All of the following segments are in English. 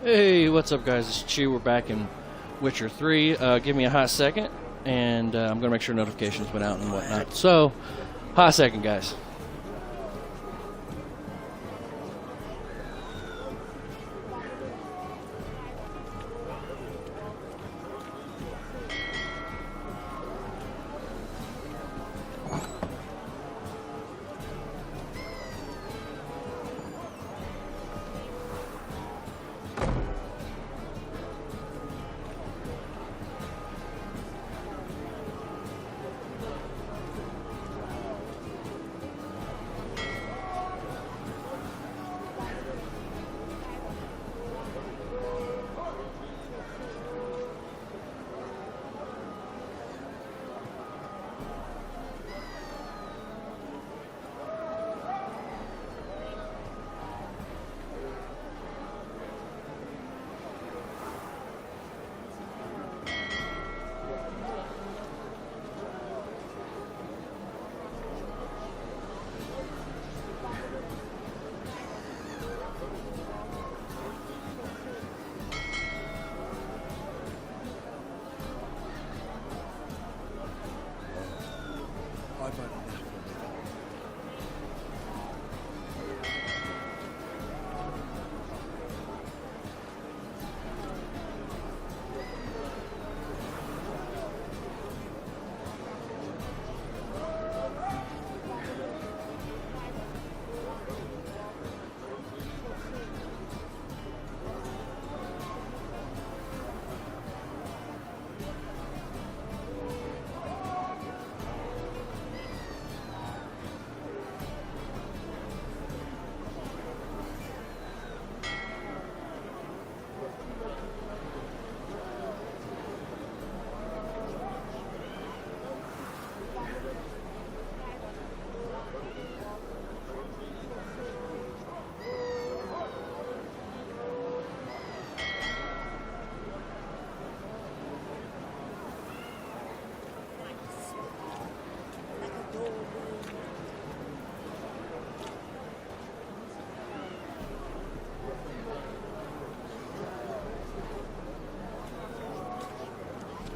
Hey, what's up, guys? It's Chew. We're back in Witcher 3. Give me a hot second, and I'm going to make sure notifications went out and whatnot. So, hot second, guys.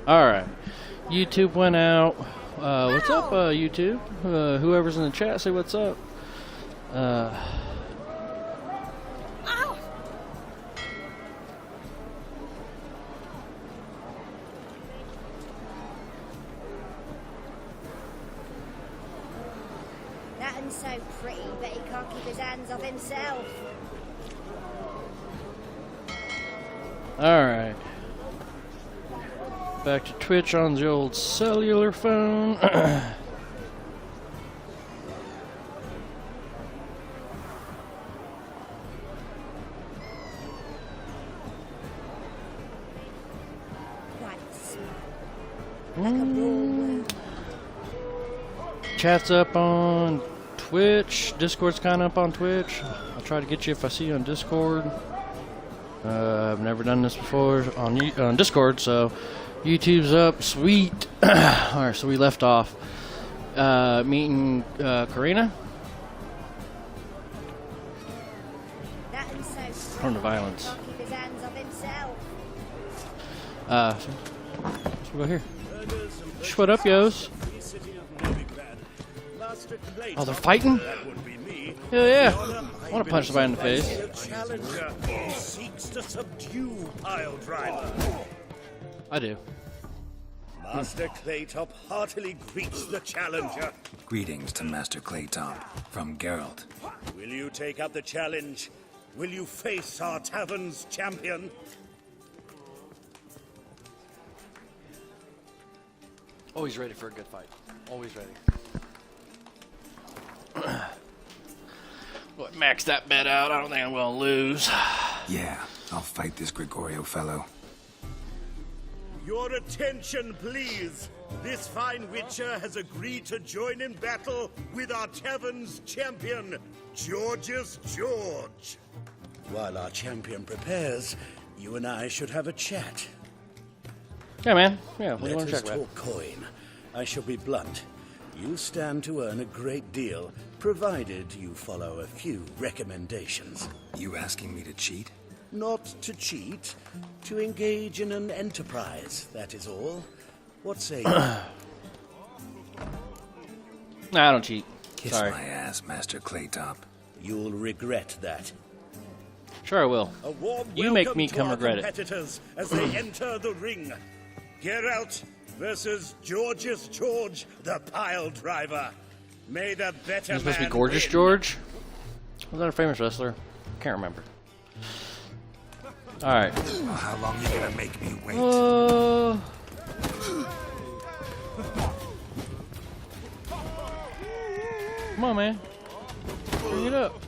Alright, YouTube went out. What's up, YouTube? Whoever's in the chat, say what's up. That one's so pretty, but he can't keep his hands off himself. Alright. Back to Twitch on the old cellular phone. Chat's up on Twitch. Discord's kind of up on Twitch. I'll try to get you if I see you on Discord. I've never done this before on Discord, so YouTube's up. Sweet. Alright, so we left off meeting CORINNE. From the violence. So we'll go here. What up, yos? Oh, they're fighting? Hell yeah. I want to punch somebody in the face. I do. Master Claytop heartily greets the challenger. Greetings to Master Claytop from Geralt. Will you take up the challenge? Will you face our tavern's champion? Always ready for a good fight. Always ready. What, max that bet out? I don't think I'm going to lose. Yeah, I'll fight this Gregorio fellow. Your attention, please. This fine witcher has agreed to join in battle with our tavern's champion, George's George. While our champion prepares, you and I should have a chat. Yeah, man. Yeah, what do you want to Let us check about? talk coin. I shall be blunt. You stand to earn a great deal, provided you follow a few recommendations. You asking me to cheat? Not to cheat, to engage in an enterprise, that is all. What say you? Nah, I don't cheat. Kiss Sorry. my ass, Master Claytop. You'll regret that. Sure I will. A warm You make welcome me to come our regret it. competitors as they enter the ring. Geralt versus Georgius George, the pile driver. May the better He's supposed to be man Gorgeous win. George? Was that a famous wrestler? Can't remember. Alright. Well, how long you gonna make me wait? Come on, man. Bring it up.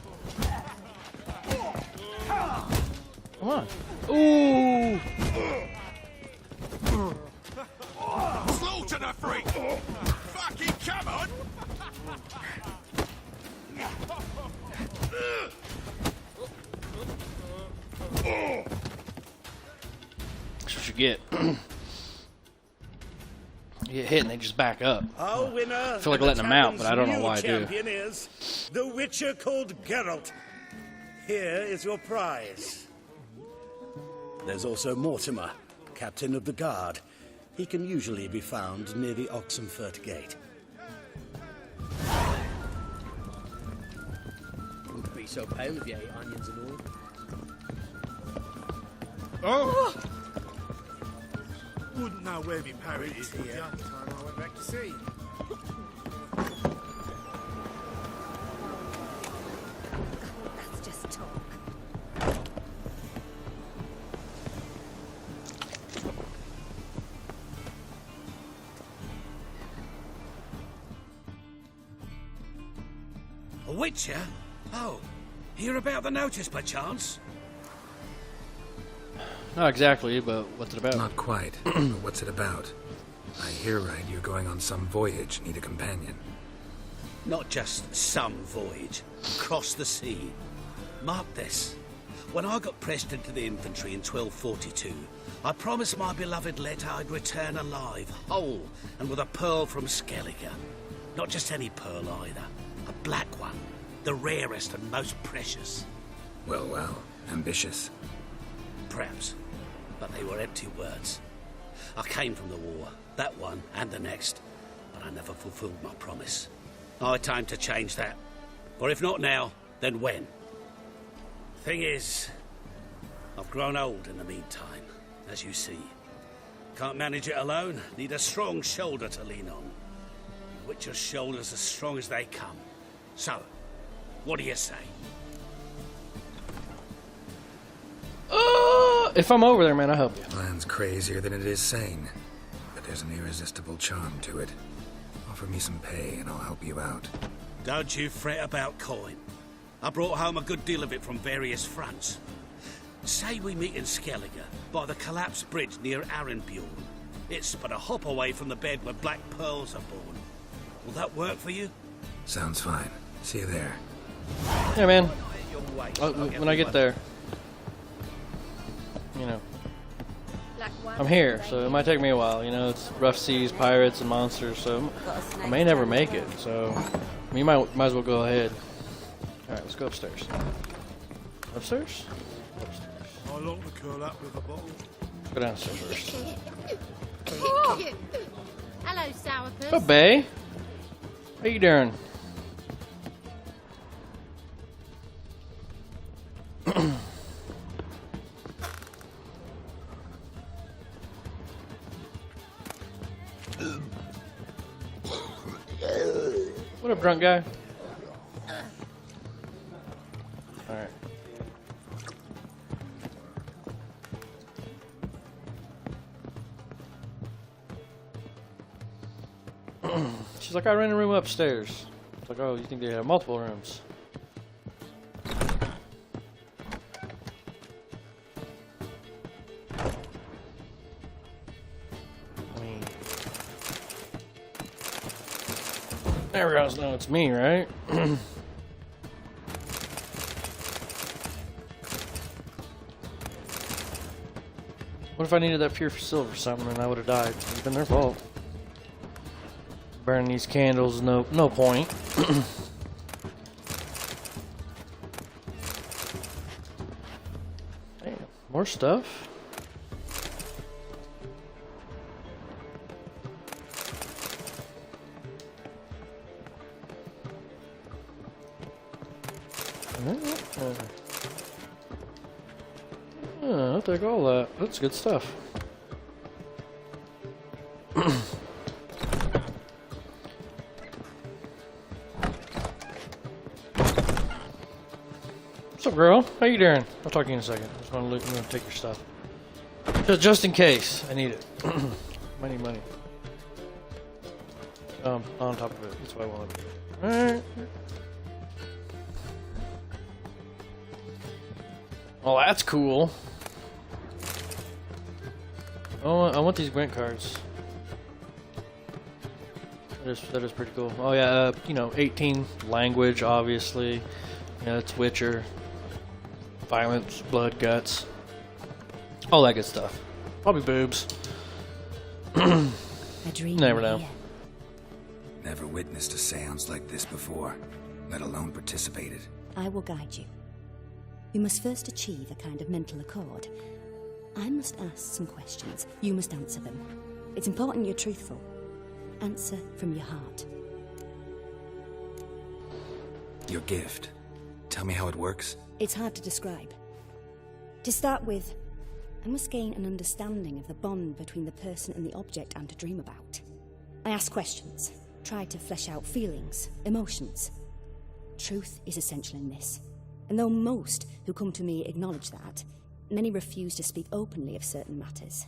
Come on. Ooh! Slaughter the freak! Fucking come on! That's what you get. You get hit and they just back up. Our winner, I feel like and the letting him out, tavern's but I don't know new why I do. champion is the Witcher called Geralt. Here is your prize. There's also Mortimer, captain of the guard. He can usually be found near the Oxenfurt Gate. Wouldn't be so pale if you ate onions and all. Oh! Wouldn't know where my parrot is here. Time I went back to sea. That's just talk. A Witcher? Oh, hear about the notice by chance? Not exactly, but what's it about? Not quite. But what's it about? I hear right, you're going on some voyage, need a companion. Not just some voyage, across the sea. Mark this. When I got pressed into the infantry in 1242, I promised my beloved Letta I'd return alive, whole, and with a pearl from Skellige. Not just any pearl either, a black one, the rarest and most precious. Well, well, ambitious. Perhaps, but they were empty words. I came from the war, that one and the next, but I never fulfilled my promise. High time to change that. Or if not now, then when? Thing is, I've grown old in the meantime, as you see. Can't manage it alone, need a strong shoulder to lean on. Witcher's shoulders as strong as they come. So, what do you say? If I'm over there, man, I'll help you. Plan's crazier than it is sane. But there's an irresistible charm to it. Offer me some pay and I'll help you out. Don't you fret about coin. I brought home a good deal of it from various fronts. Say we meet in Skellige, by the collapsed bridge near Arenbjorn. It's but a hop away from the bed where black pearls are born. Will that work for you? Sounds fine. See you there. Yeah, man. When I get there, you know, Black one, I'm here, so it might take me a while. You know, it's rough seas, pirates, and monsters, so I may never make it. So we might as well go ahead. All right, let's go upstairs. Upstairs? I like to curl up with a bottle. Let's go downstairs first. Hello, Sourpuss. Oh, Bay. How you doing? What up, drunk guy? Alright. She's like, I rent a room upstairs. It's like, oh, you think they have multiple rooms? I mean, everyone else knows it's me, right? What if I needed that pure silver or something and I would have died? It's been their fault. Burning these candles, no point. Hey, More stuff? I'll take all that. That's good stuff. What's up, girl? How you doing? I'll talk to you in a second. I just want to take your stuff. Just in case. I need it. I need money. On top of it. That's what I want. Alright. Oh, that's cool. Oh, I want these grant cards. That is pretty cool. Oh yeah, you know, 18 language, obviously. Yeah, it's Witcher. Violence, blood, guts. All that good stuff. Probably boobs. A dream. Never know. Never witnessed a seance like this before, let alone participated. I will guide you. You must first achieve a kind of mental accord. I must ask some questions. You must answer them. It's important you're truthful. Answer from your heart. Your gift. Tell me how it works. It's hard to describe. To start with, I must gain an understanding of the bond between the person and the object I'm to dream about. I ask questions, try to flesh out feelings, emotions. Truth is essential in this. And though most who come to me acknowledge that, many refuse to speak openly of certain matters.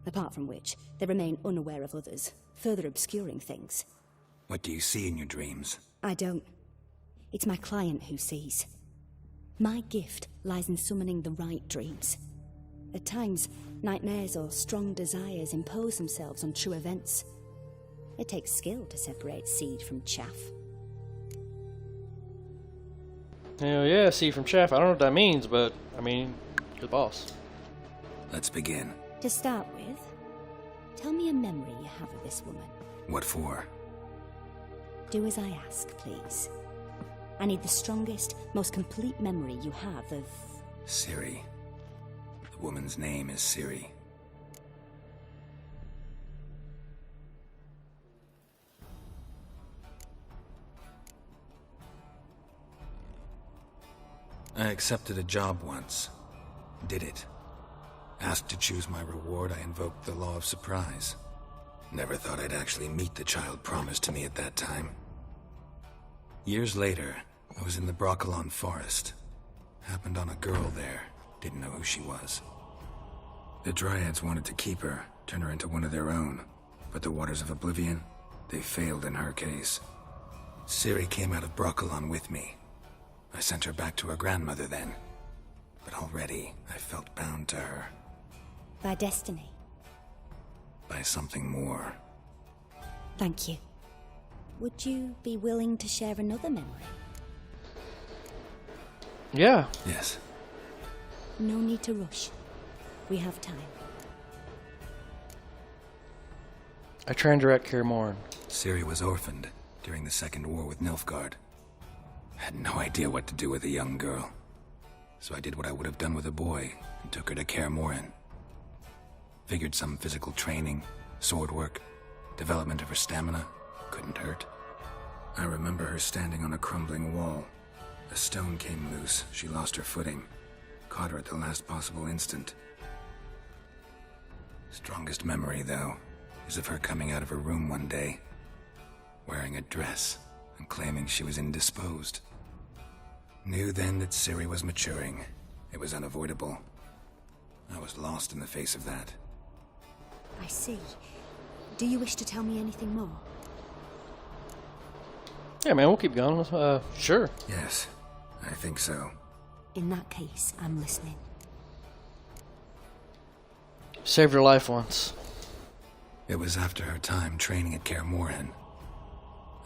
Apart from which, they remain unaware of others, further obscuring things. What do you see in your dreams? I don't. It's my client who sees. My gift lies in summoning the right dreams. At times, nightmares or strong desires impose themselves on true events. It takes skill to separate seed from chaff. Hell yeah, seed from chaff. I don't know what that means, but I mean, you're the boss. Let's begin. To start with, tell me a memory you have of this woman. What for? Do as I ask, please. I need the strongest, most complete memory you have of... Ciri. The woman's name is Ciri. I accepted a job once. Did it. Asked to choose my reward, I invoked the law of surprise. Never thought I'd actually meet the child promised to me at that time. Years later, I was in the Broccolon forest. Happened on a girl there. Didn't know who she was. The Dryads wanted to keep her, turn her into one of their own. But the Waters of Oblivion, they failed in her case. Ciri came out of Broccolon with me. I sent her back to her grandmother then. But already, I felt bound to her. By destiny. By something more. Thank you. Would you be willing to share another memory? Yeah. Yes. No need to rush. We have time. I trained her at Kaer Morhen. Ciri was orphaned during the Second War with Nilfgaard. Had no idea what to do with a young girl. So I did what I would have done with a boy and took her to Kaer Morhen. Figured some physical training, sword work, development of her stamina couldn't hurt. I remember her standing on a crumbling wall. A stone came loose, she lost her footing. Caught her at the last possible instant. Strongest memory, though, is of her coming out of her room one day, wearing a dress and claiming she was indisposed. Knew then that Ciri was maturing. It was unavoidable. I was lost in the face of that. I see. Do you wish to tell me anything more? Yeah, man, we'll keep going. Sure. Yes, I think so. In that case, I'm listening. Saved her life once. It was after her time training at Kaer Morhen.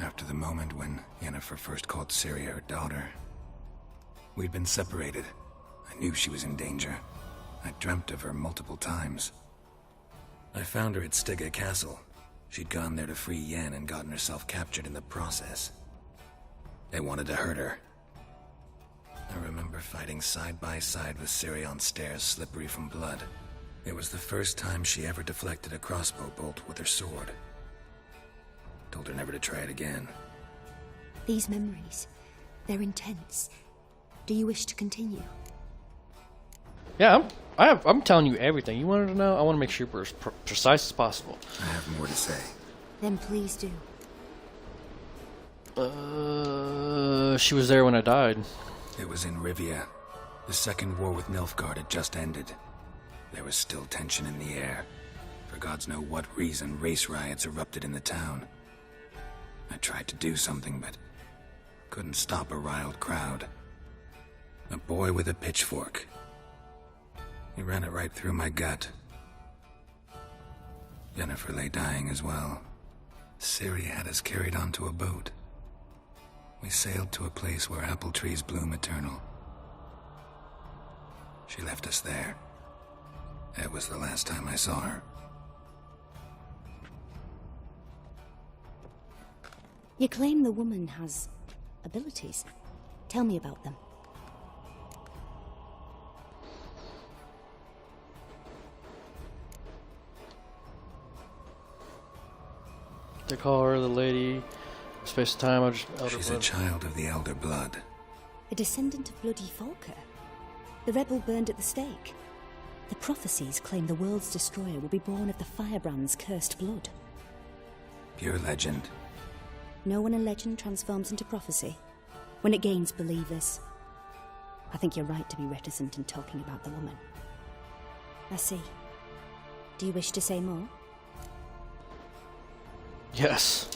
After the moment when Yennefer first called Ciri her daughter. We'd been separated. I knew she was in danger. I dreamt of her multiple times. I found her at Stygga Castle. She'd gone there to free Yen and gotten herself captured in the process. They wanted to hurt her. I remember fighting side by side with Ciri on stairs slippery from blood. It was the first time she ever deflected a crossbow bolt with her sword. Told her never to try it again. These memories, they're intense. Do you wish to continue? Yeah, I'm telling you everything you wanted to know. I want to make sure we're as precise as possible. I have more to say. Then please do. She was there when I died. It was in Rivia. The second war with Nilfgaard had just ended. There was still tension in the air. For gods know what reason, race riots erupted in the town. I tried to do something, but couldn't stop a riled crowd. A boy with a pitchfork. He ran it right through my gut. Yennefer lay dying as well. Ciri had us carried onto a boat. We sailed to a place where apple trees bloom eternal. She left us there. That was the last time I saw her. You claim the woman has abilities. Tell me about them. They call her the Lady of Space and Time. She's a child of the Elder Blood. A descendant of bloody Falker. The rebel burned at the stake. The prophecies claim the world's destroyer will be born of the Firebrand's cursed blood. Pure legend. Know when a legend transforms into prophecy? When it gains believers. I think you're right to be reticent in talking about the woman. I see. Do you wish to say more? Yes.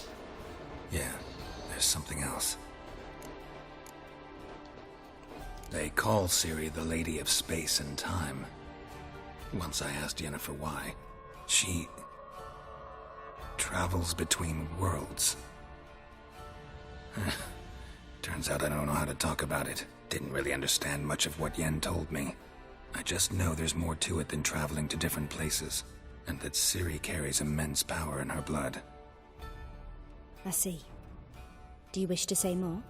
Yeah, there's something else. They call Ciri the Lady of Space and Time. Once I asked Yennefer why. She travels between worlds. Turns out I don't know how to talk about it. Didn't really understand much of what Yen told me. I just know there's more to it than traveling to different places, and that Ciri carries immense power in her blood. I see. Do you wish to say more?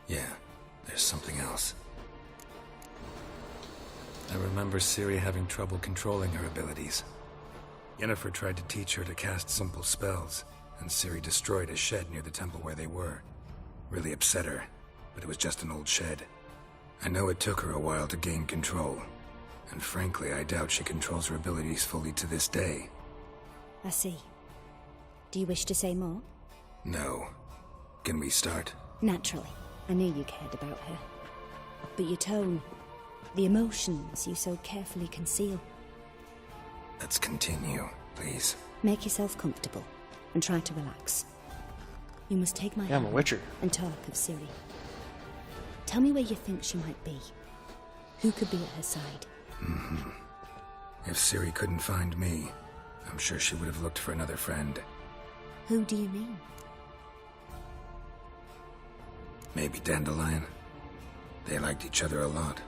Yeah, there's something else. I remember Ciri having trouble controlling her abilities. Yennefer tried to teach her to cast simple spells, and Ciri destroyed a shed near the temple where they were. Really upset her, but it was just an old shed. I know it took her a while to gain control, and frankly, I doubt she controls her abilities fully to this day. I see. Do you wish to say more? No. Can we start? Naturally. I knew you cared about her. But your tone, the emotions you so carefully conceal. Let's continue, please. Make yourself comfortable and try to relax. You must take my Yeah, I'm a hand witcher. and talk of Ciri. Tell me where you think she might be. Who could be at her side? If Ciri couldn't find me, I'm sure she would have looked for another friend. Who do you mean? Maybe Dandelion. They liked each other a lot.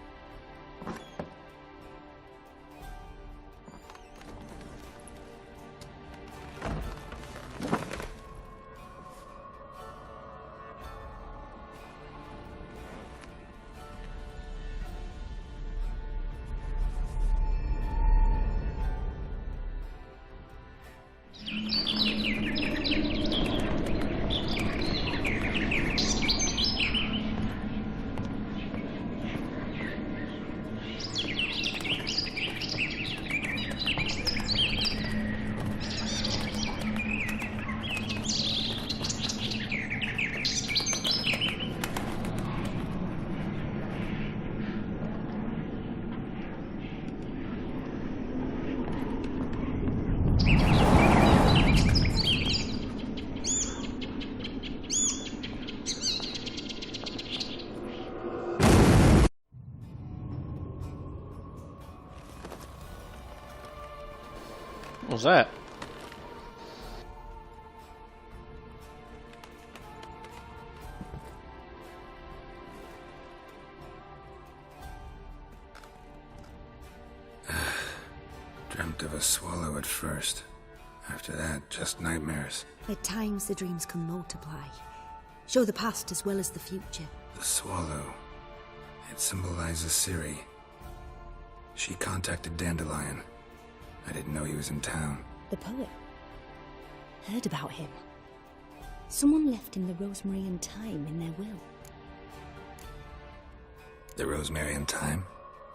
What was that? Dreamt of a swallow at first. After that, just nightmares. At times the dreams can multiply. Show the past as well as the future. The swallow. It symbolizes Ciri. She contacted Dandelion. I didn't know he was in town. The poet. Heard about him. Someone left him the rosemary and thyme in their will. The Rosemary and Thyme?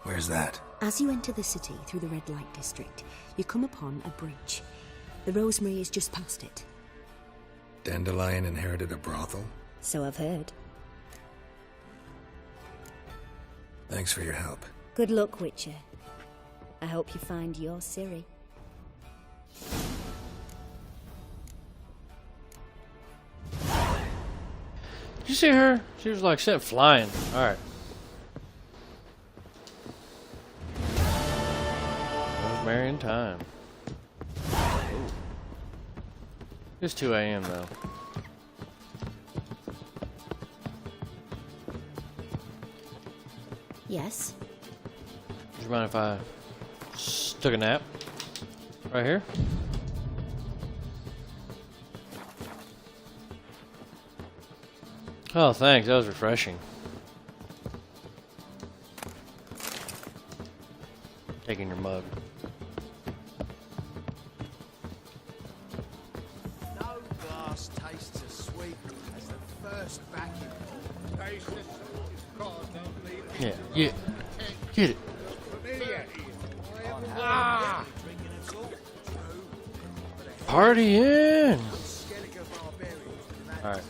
Where's that? As you enter the city through the red light district, you come upon a bridge. The rosemary is just past it. Dandelion inherited a brothel? So I've heard. Thanks for your help. Good luck, Witcher. I hope you find your Ciri. Did you see her? She was like sent flying. Alright. Rosemary and Thyme. Ooh. It's 2 a.m. though. Yes? Would you mind if I took a nap? Right here? Oh, thanks. That was refreshing. Taking your mug. No glass tastes as sweet as the first vacuum. Taste the sweetest God, don't leave it. Yeah, yeah. Get it. Ah! Party in! Alright.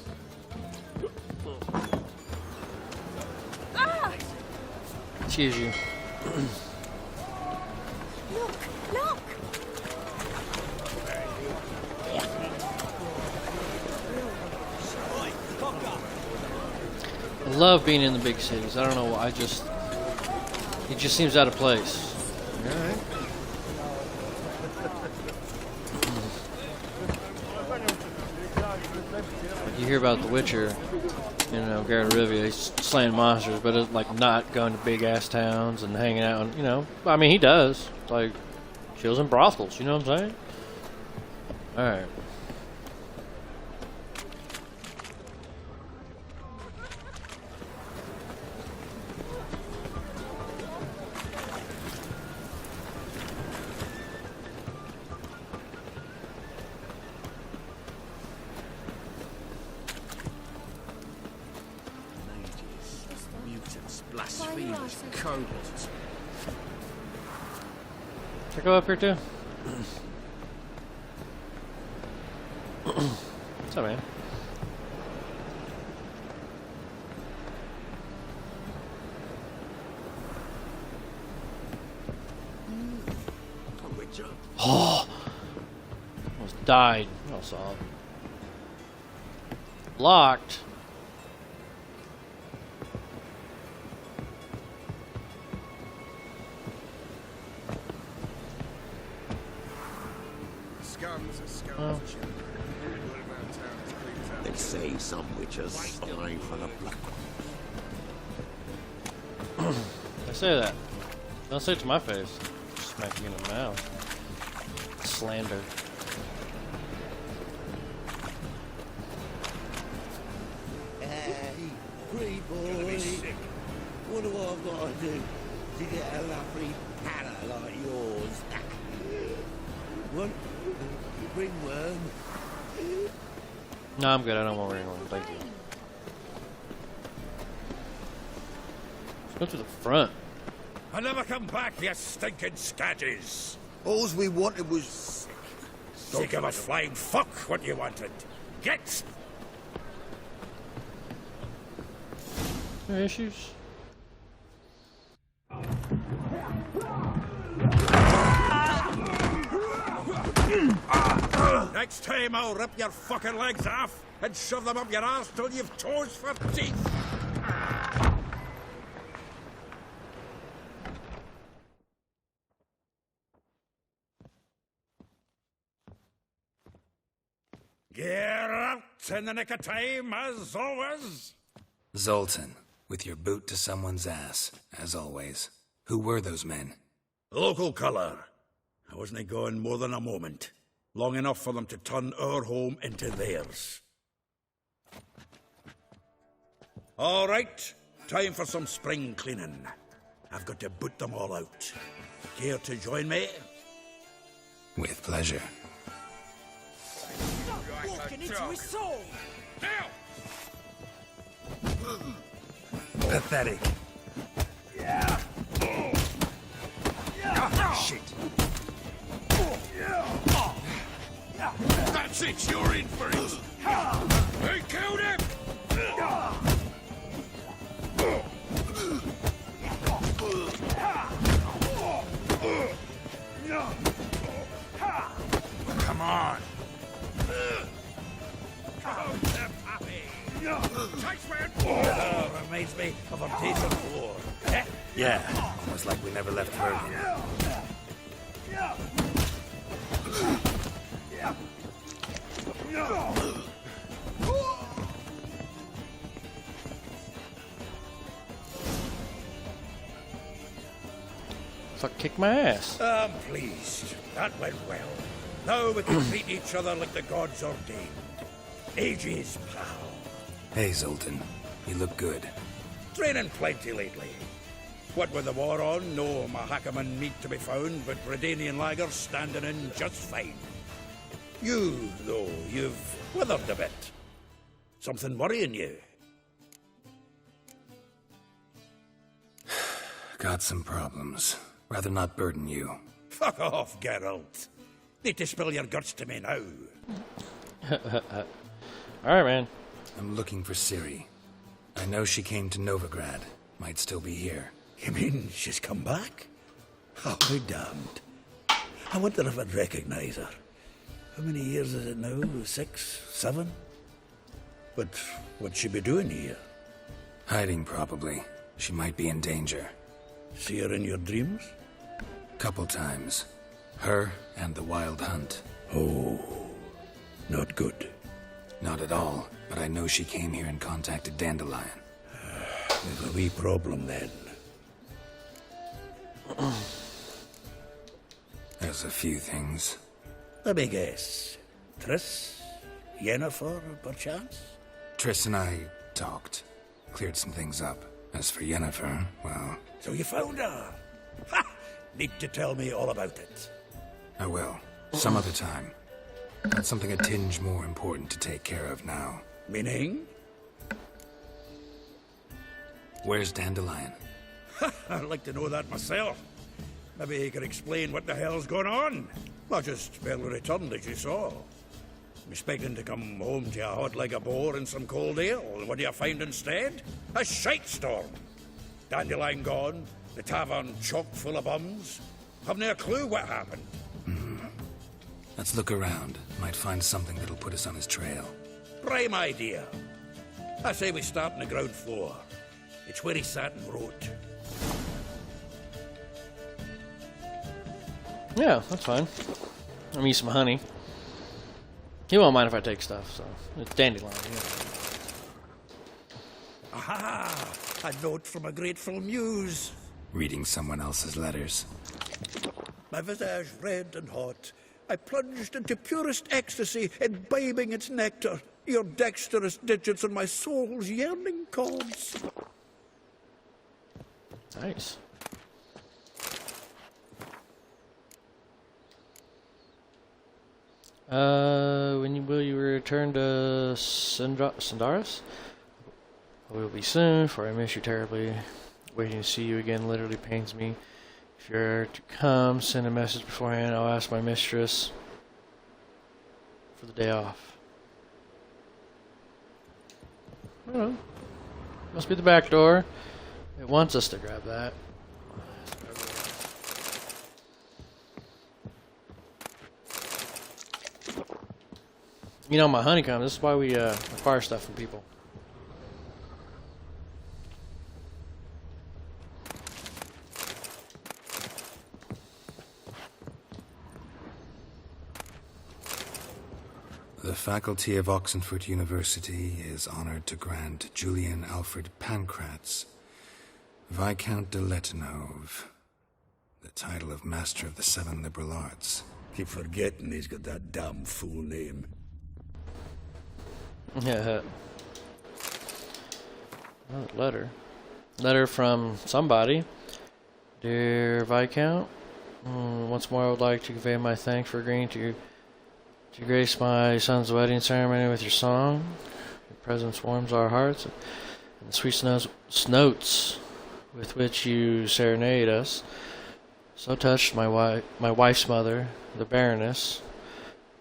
Excuse you. Look, look! I love being in the big cities. I don't know why. It just seems out of place. Alright. You hear about The Witcher, you know, Geralt of Rivia, he's slaying monsters, but it's like not going to big ass towns and hanging out, and, you know, I mean, he does. It's like, chills in brothels, you know what I'm saying? Alright. Blasphemous codes. Can I go up here too? What's up, man? Oh! Almost died. I saw it. Locked. They say some witches spy for the black. I say that. Don't say it to my face. Smack you in the mouth. Slander. Hey, free boy. What do I gotta do to get a lovely palace like yours? What? Ringworm? No, I'm good. I don't want ringworm. Thank you. Let's go to the front. I never come back, you stinking scatties. All we wanted was... Don't give a flying fuck what you wanted. Get! No issues? Next time I'll rip your fucking legs off and shove them up your ass till you've toes for teeth. Get out in the nick of time, as always. Zoltan, with your boot to someone's ass, as always. Who were those men? Local colour. I wasn't gone more than a moment. Long enough for them to turn our home into theirs. All right, time for some spring cleaning. I've got to boot them all out. Care to join me? With pleasure. Walking into his soul! Pathetic. Shit! That's it, you're in for it! They killed him! Come on. Reminds me of a decent war. Yeah, almost like we never left Bergen. Fuck, kick my ass. I'm pleased. That went well. Now we can treat each other like the gods ordained. Ages, pal. Hey, Zoltan. You look good. Training plenty lately. What with the war on, no Mahakaman meat to be found, but Redanian lagers standing in just fine. You, though, you've withered a bit. Something worrying you? Got some problems. Rather not burden you. Fuck off, Geralt. Need to spill your guts to me now. Alright, man. I'm looking for Ciri. I know she came to Novigrad. Might still be here. You mean she's come back? I'll be damned. I wonder if I'd recognize her. How many years is it now? 6, 7? But what'd she be doing here? Hiding, probably. She might be in danger. See her in your dreams? Couple times. Her and the Wild Hunt. Oh, not good. Not at all, but I know she came here and contacted Dandelion. There's a wee problem then. There's a few things. Let me guess. Triss? Yennefer, perchance? Triss and I talked. Cleared some things up. As for Yennefer, well... So you found her? Ha! Need to tell me all about it. I will. Some other time. Got something a tinge more important to take care of now. Meaning? Where's Dandelion? I'd like to know that myself. Maybe he could explain what the hell's going on. I just barely returned, as you saw. I'm expecting to come home to a hot like a boar and some cold ale. And what do you find instead? A shitestorm. Dandelion gone, the tavern chock full of bums. Haven't a clue what happened. Let's look around. Might find something that'll put us on his trail. Prime idea. I say we start on the ground floor. It's where he sat and wrote. Yeah, that's fine. I'm eat some honey. He won't mind if I take stuff, so it's Dandelion. Yeah. Aha! A note from a grateful muse. Reading someone else's letters. My visage red and hot, I plunged into purest ecstasy, imbibing its nectar. Your dexterous digits on my soul's yearning chords. Nice. When will you return to Sindaris? I will be soon, for I miss you terribly. Waiting to see you again literally pains me. If you're to come, send a message beforehand. I'll ask my mistress for the day off. I don't know. Must be the back door. It wants us to grab that. You know, my honeycomb, this is why we acquire stuff from people. The faculty of Oxenford University is honored to grant Julian Alfred Pancratz, Viscount de Letenove, the title of Master of the Seven Liberal Arts. Keep forgetting he's got that damn fool name. Yeah. Oh, letter. Letter from somebody. Dear Viscount, once more I would like to convey my thanks for agreeing to grace my son's wedding ceremony with your song. Your presence warms our hearts, and the sweet notes with which you serenade us so touched my wife's mother, the Baroness,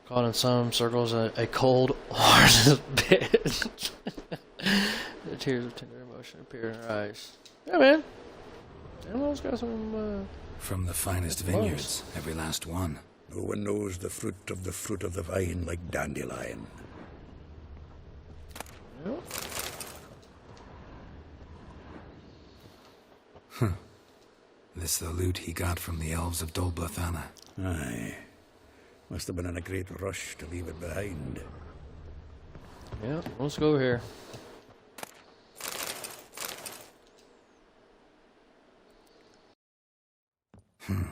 called in some circles a cold-hearted bitch. The tears of tender emotion appear in her eyes. Yeah, man. Animals got some, From the finest vineyards, every last one. No one knows the fruit of the vine like Dandelion. Yep. This the loot he got from the elves of Dol Blathanna. Aye. Must have been in a great rush to leave it behind. Yeah, let's go over here. Hmm.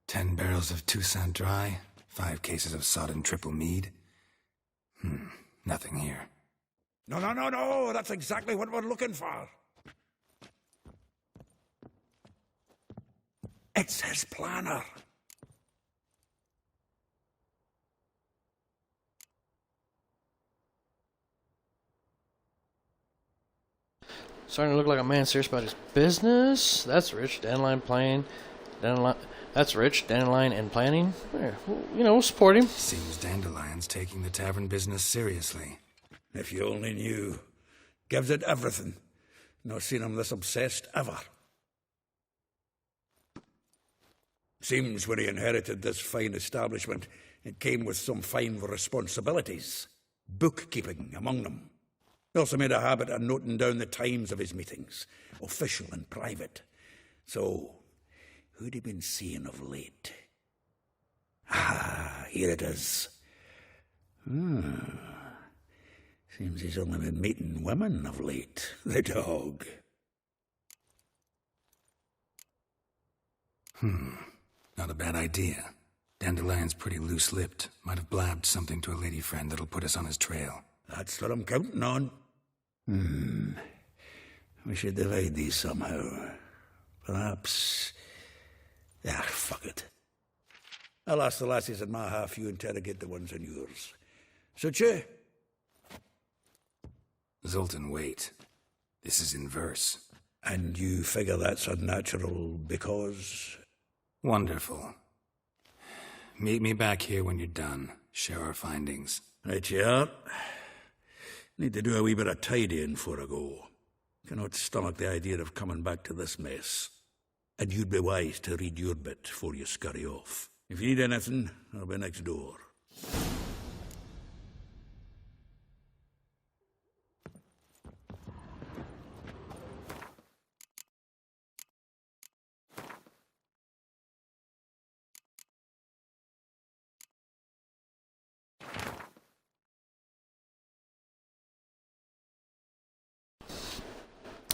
10 barrels of Toussaint Dry, 5 cases of sodden triple mead. Nothing here. No, that's exactly what we're looking for. It's his planner. Starting to look like a man serious about his business. That's rich. Dandelion playing. That's rich. Dandelion and planning. Yeah, we'll support him. Seems Dandelion's taking the tavern business seriously. If you only knew. Gives it everything. Not seen him this obsessed ever. Seems when he inherited this fine establishment, it came with some fine responsibilities. Bookkeeping among them. He also made a habit of noting down the times of his meetings, official and private. So, who'd he been seeing of late? Ah, here it is. Seems he's only been meeting women of late, the dog. Not a bad idea. Dandelion's pretty loose-lipped. Might have blabbed something to a lady friend that'll put us on his trail. That's what I'm counting on. We should divide these somehow. Perhaps... fuck it. I'll ask the lassies in my half, you interrogate the ones in yours. Suche? Zoltan, wait. This is in verse. And you figure that's unnatural because... Wonderful. Meet me back here when you're done. Share our findings. Right you are. Need to do a wee bit of tidying before I go. Cannot stomach the idea of coming back to this mess. And you'd be wise to read your bit before you scurry off. If you need anything, I'll be next door.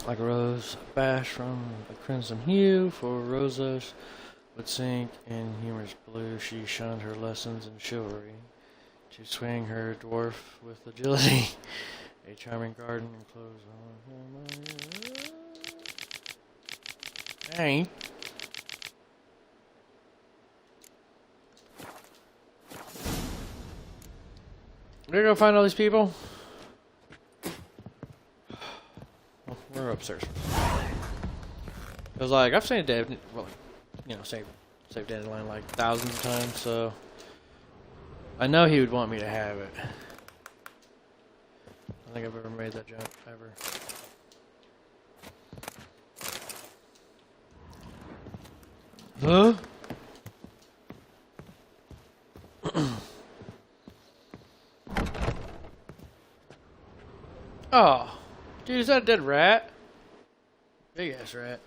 Like a rose bash from a crimson hue, for roses would sink in humorous blue. She shunned her lessons in chivalry to swing her dwarf with agility. A charming garden enclosed on. Hey. We're gonna find all these people. We're upstairs. It was like I've seen Dave, well, save Dandelion like thousands of times, so I know he would want me to have it. I don't think I've ever made that jump ever. Huh? Oh, dude, is that a dead rat? Big ass rat.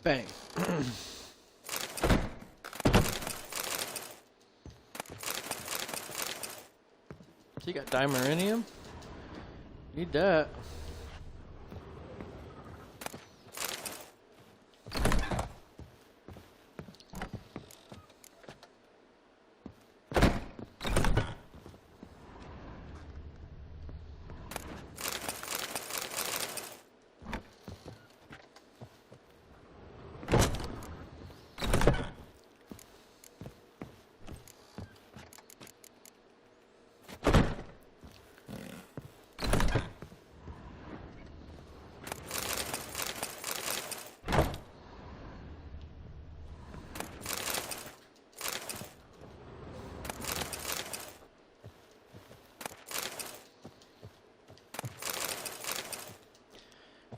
Bang. So you got dimerinium? Need that.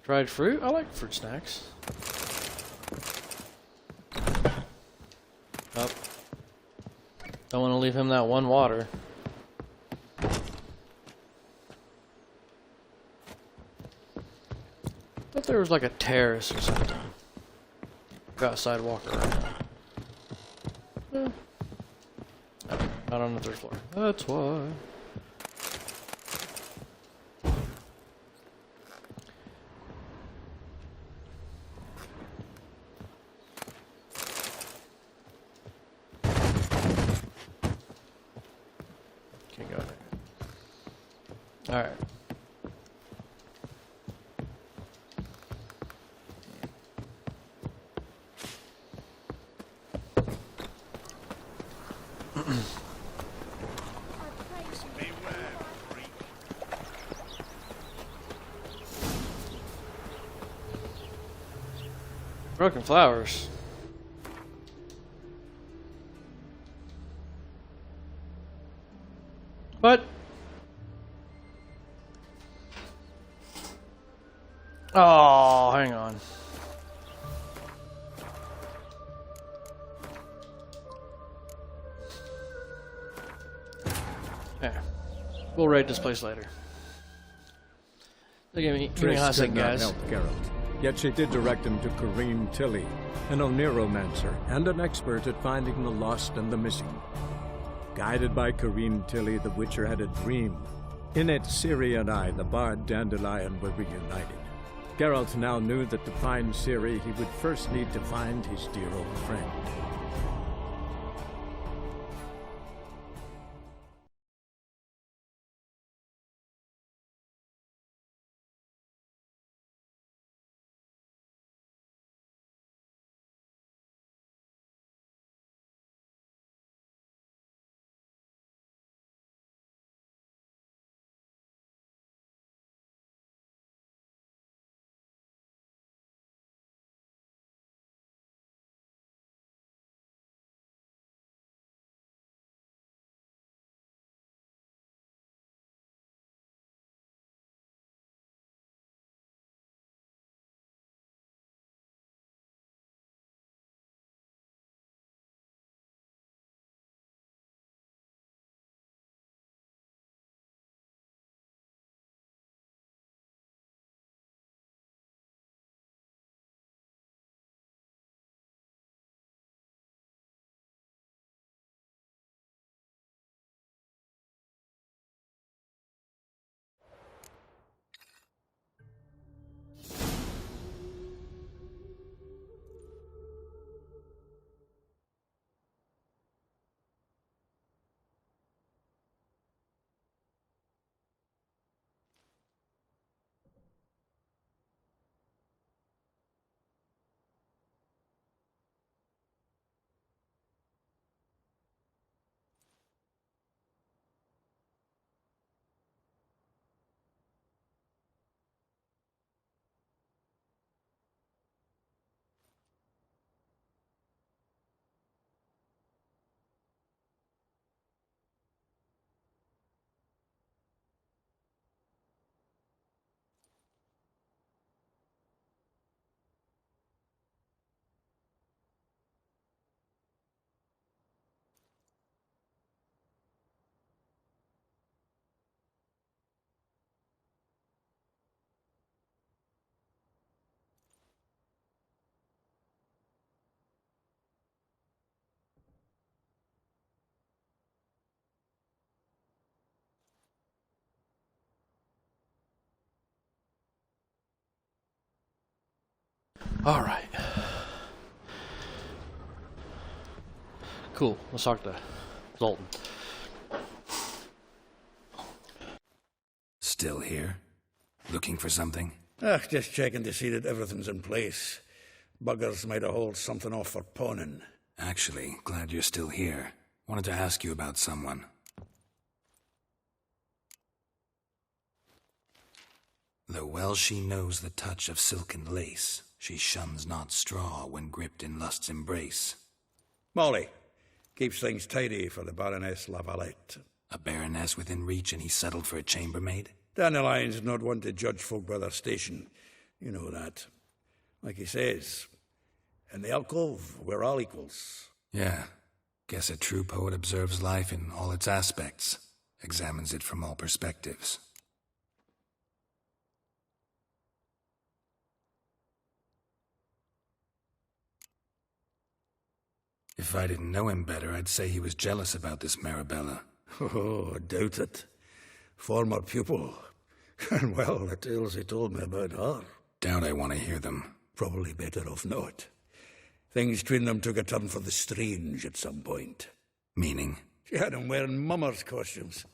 Dried fruit? I like fruit snacks. Oh. Don't want to leave him that one water. Thought there was like a terrace or something. Go outside, walk around. No, not on the third floor. That's why. Can't go there. Alright. Broken flowers. What? Oh, hang on. Yeah. We'll raid this place later. Give me a hot Triss second, could not guys. help Geralt, yet she did direct him to Corinne Tilly, an Oniromancer and an expert at finding the lost and the missing. Guided by Corinne Tilly, the Witcher had a dream. In it, Ciri and I, the bard Dandelion, were reunited. Geralt now knew that to find Ciri, he would first need to find his dear old friend. All right. Cool. Let's talk to Zoltan. Still here? Looking for something? Just checking to see that everything's in place. Buggers might have hauled something off for pawning. Actually, glad you're still here. Wanted to ask you about someone. Though well she knows the touch of silken lace, she shuns not straw when gripped in lust's embrace. Molly. Keeps things tidy for the Baroness La Valette. A baroness within reach and he settled for a chambermaid? Dandelion's not one to judge folk by their station. You know that. Like he says, in the alcove, we're all equals. Yeah. Guess a true poet observes life in all its aspects, examines it from all perspectives. If I didn't know him better, I'd say he was jealous about this Marabella. Oh, I doubt it. Former pupil. And well, the tales he told me about her. Doubt I want to hear them. Probably better off not. Things between them took a turn for the strange at some point. Meaning? She had him wearing mummers' costumes.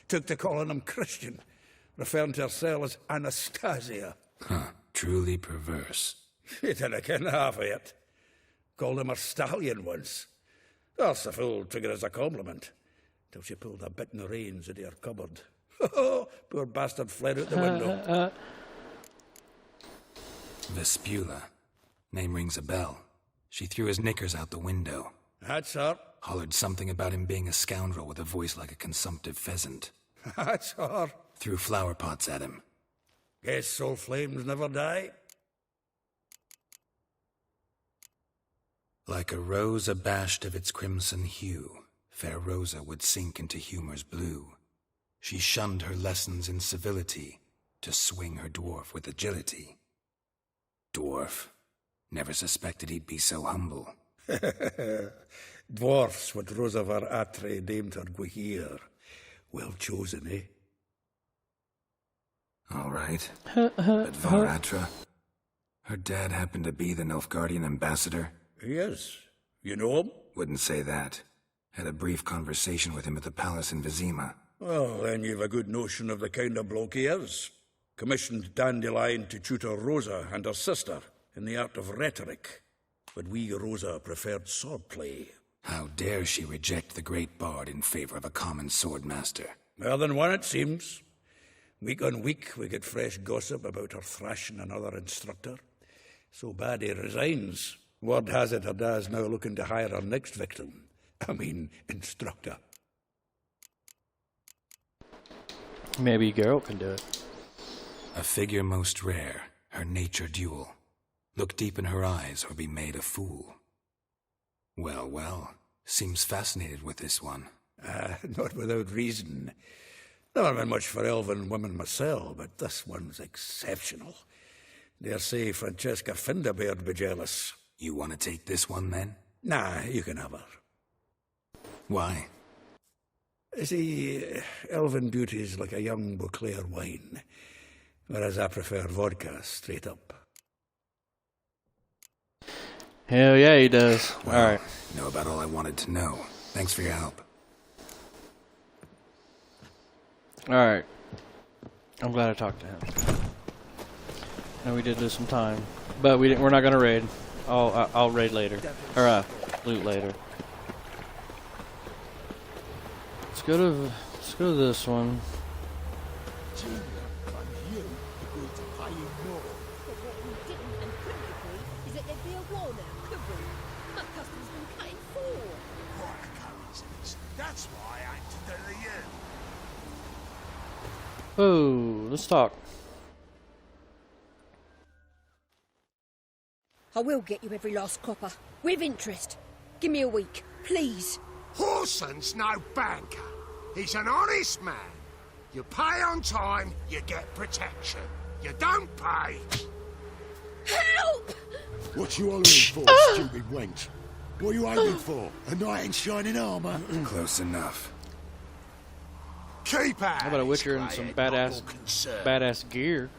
Took to calling him Christian, referring to herself as Anastasia. Huh, truly perverse. He didn't ken half of it. Called him a stallion once. That's the fool took it as a compliment, till she pulled a bit in the reins into her cupboard. Poor bastard fled out the window. Vespula. Name rings a bell. She threw his knickers out the window. That's her. Hollered something about him being a scoundrel with a voice like a consumptive pheasant. That's her. Threw flower pots at him. Guess soul flames never die. Like a rose abashed of its crimson hue, fair Rosa would sink into humor's blue. She shunned her lessons in civility, to swing her dwarf with agility. Dwarf. Never suspected he'd be so humble. Dwarfs what Rosa var Atre named her Guahir. Well chosen, eh? All right. But Var Atra, her dad happened to be the Nilfgaardian ambassador? Yes. You know him? Wouldn't say that. Had a brief conversation with him at the palace in Vizima. Well, then you've a good notion of the kind of bloke he is. Commissioned Dandelion to tutor Rosa and her sister in the art of rhetoric. But we, Rosa, preferred swordplay. How dare she reject the great bard in favor of a common swordmaster? More than one, it seems. Week on week, we get fresh gossip about her thrashing another instructor. So bad he resigns. Word has it her dad's now looking to hire her next victim. I mean, instructor. Maybe Geralt can do it. A figure most rare, her nature dual. Look deep in her eyes or be made a fool. Well, well, seems fascinated with this one. Not without reason. Never been much for elven women myself, but this one's exceptional. Dare say Francesca Finderbeard be jealous. You want to take this one, then? Nah, you can have her. Why? See, elven beauty's like a young Beauclair wine, whereas I prefer vodka straight up. Hell yeah, he does. Well, all right. Know about all I wanted to know. Thanks for your help. All right. I'm glad I talked to him. And we did lose some time, but we didn't. We're not gonna raid. I'll raid later, or loot later. Let's go to this one. That's why I ain't to do you. Oh, let's talk. I will get you every last copper, with interest. Give me a week, please. Horson's no banker. He's an honest man. You pay on time, you get protection. You don't pay. Help! What you hollering for, stupid wench? What are you aiming for? A knight in shining armour? Close enough. Keep out. How about a Witcher and some badass gear?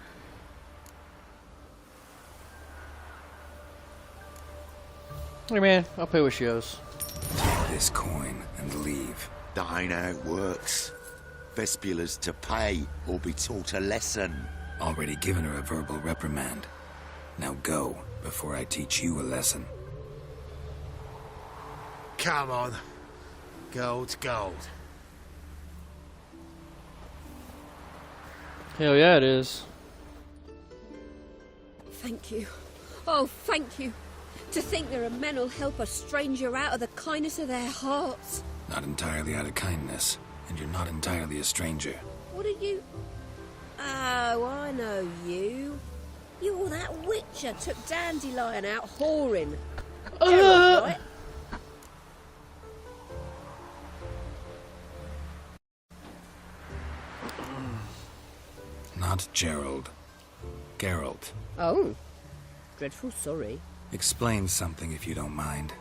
Hey man, I'll pay what she owes. Take this coin and leave. That ain't how it works. Vespula's to pay or be taught a lesson. Already given her a verbal reprimand. Now go, before I teach you a lesson. Come on. Gold's gold. Hell yeah, it is. Thank you. Oh, thank you. To think there are men who'll help a stranger out of the kindness of their hearts. Not entirely out of kindness, and you're not entirely a stranger. What are you... Oh, I know you. You're that witcher took Dandelion out whoring. Geralt, right? Not Gerald. Geralt. Oh. Dreadful sorry. Explain something if you don't mind.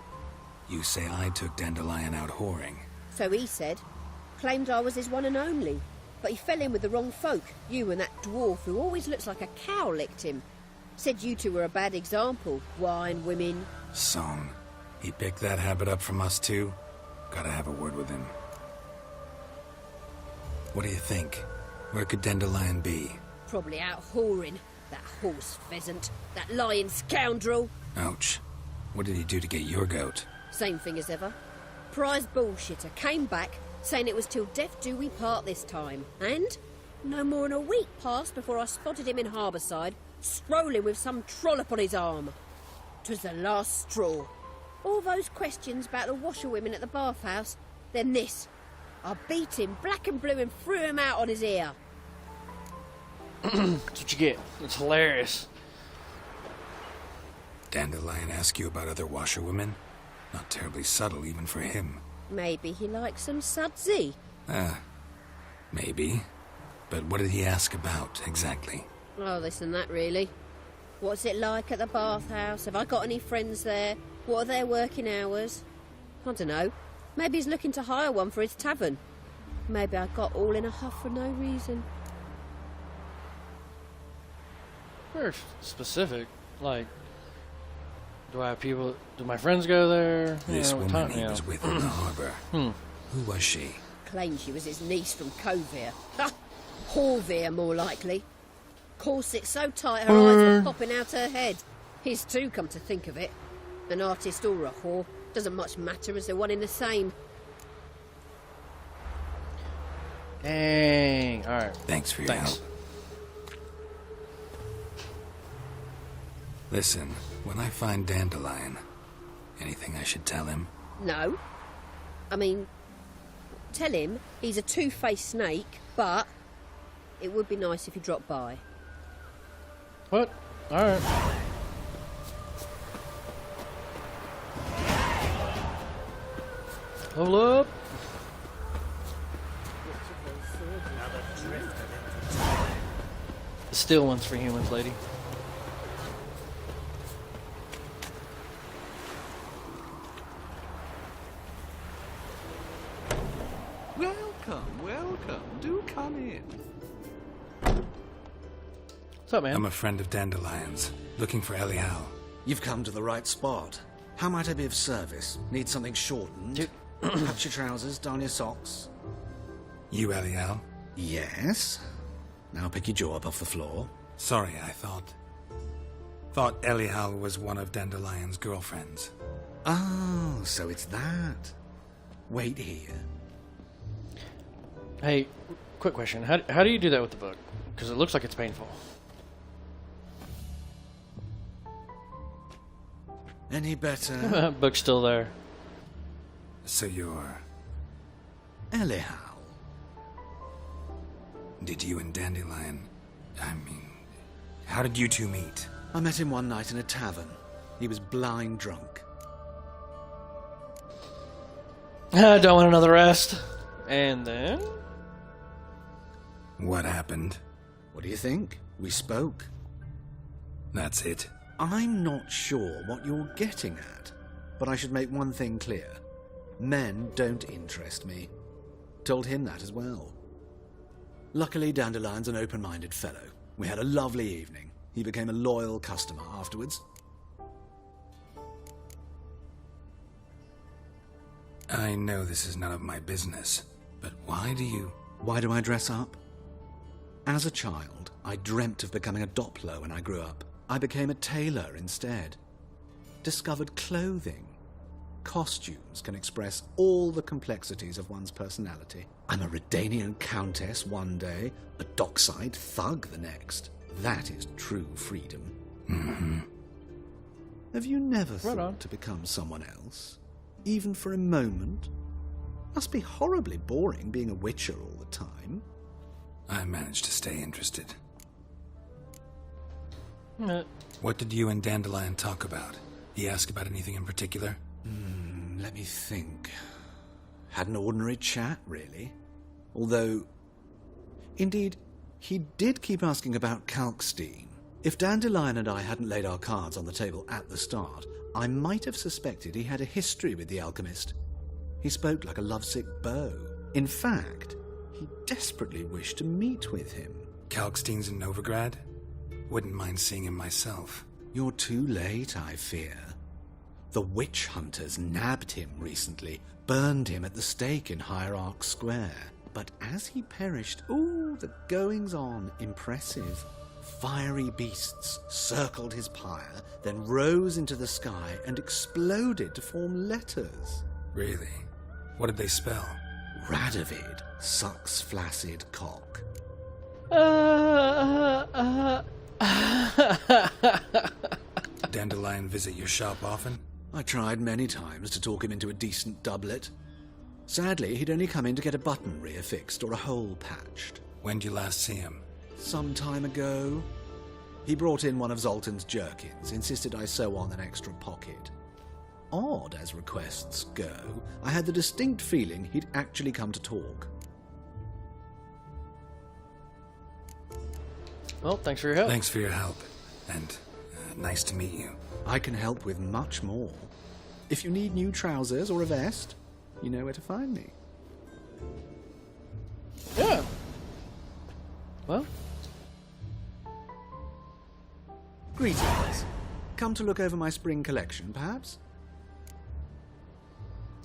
You say I took Dandelion out whoring. So he said. Claimed I was his one and only. But he fell in with the wrong folk. You and that dwarf who always looks like a cow licked him. Said you two were a bad example. Wine, women. Song. He picked that habit up from us too? Gotta have a word with him. What do you think? Where could Dandelion be? Probably out whoring. That horse pheasant. That lying scoundrel. Ouch. What did he do to get your goat? Same thing as ever. Prize bullshitter came back, saying it was till death do we part this time. And no more than a week passed before I spotted him in Harbourside, strolling with some trollop on his arm. 'Twas the last straw. All those questions about the washerwomen at the bathhouse, then this. I beat him black and blue and threw him out on his ear. That's what you get. It's hilarious. Dandelion ask you about other washerwomen? Not terribly subtle even for him. Maybe he likes some sudsy. Maybe. But what did he ask about, exactly? Oh, this and that, really. What's it like at the bathhouse? Have I got any friends there? What are their working hours? I don't know. Maybe he's looking to hire one for his tavern. Maybe I got all in a huff for no reason. Very specific. Like, do I have people? Do my friends go there? This what woman time- he was with in the harbor. Who was she? Claimed she was his niece from Covere. Ha! Horvere, more likely. Corset so tight her eyes were popping out her head. His too, come to think of it. An artist or a whore. Doesn't much matter as they're one in the same. Dang. Alright. Thanks for your help. Listen, when I find Dandelion, anything I should tell him? No. I mean, tell him he's a two-faced snake, but it would be nice if he dropped by. What? Alright. Level up. The steel one's for humans, lady. Welcome, welcome. Do come in. What's up, man? I'm a friend of Dandelion's, looking for Elial. You've come to the right spot. How might I be of service? Need something shortened? Up your trousers, down your socks. You Elial? Yes. Now pick your jaw up off the floor. Sorry, I thought Elial was one of Dandelion's girlfriends. Oh, so it's that. Wait here. Hey, quick question. How do you do that with the book? Because it looks like it's painful. Any better? Book's still there. So you're... Elial. Did you and Dandelion... I mean... How did you two meet? I met him one night in a tavern. He was blind drunk. I don't want another rest. And then... What happened? What do you think? We spoke. That's it? I'm not sure what you're getting at, but I should make one thing clear. Men don't interest me. Told him that as well. Luckily, Dandelion's an open-minded fellow. We had a lovely evening. He became a loyal customer afterwards. I know this is none of my business, but why do you... Why do I dress up? As a child, I dreamt of becoming a Doppler when I grew up. I became a tailor instead. Discovered clothing. Costumes can express all the complexities of one's personality. I'm a Redanian countess one day, a dockside thug the next. That is true freedom. Mm-hmm. Have you never thought to become someone else? Even for a moment? Must be horribly boring being a witcher all the time. I managed to stay interested. Nah. What did you and Dandelion talk about? He ask about anything in particular? Let me think. Had an ordinary chat, really. Although, indeed, he did keep asking about Kalkstein. If Dandelion and I hadn't laid our cards on the table at the start, I might have suspected he had a history with the alchemist. He spoke like a lovesick beau. In fact, he desperately wished to meet with him. Kalkstein's in Novigrad? Wouldn't mind seeing him myself. You're too late, I fear. The witch hunters nabbed him recently, burned him at the stake in Hierarch Square. But as he perished, the goings-on, impressive. Fiery beasts circled his pyre, then rose into the sky and exploded to form letters. Really? What did they spell? Radovid sucks flaccid cock. Dandelion visit your shop often? I tried many times to talk him into a decent doublet. Sadly, he'd only come in to get a button reaffixed or a hole patched. When'd you last see him? Some time ago. He brought in one of Zoltan's jerkins, insisted I sew on an extra pocket. Odd as requests go, I had the distinct feeling he'd actually come to talk. Well, thanks for your help. Thanks for your help, and nice to meet you. I can help with much more. If you need new trousers or a vest, you know where to find me. Yeah. Well. Greetings. Come to look over my spring collection, perhaps?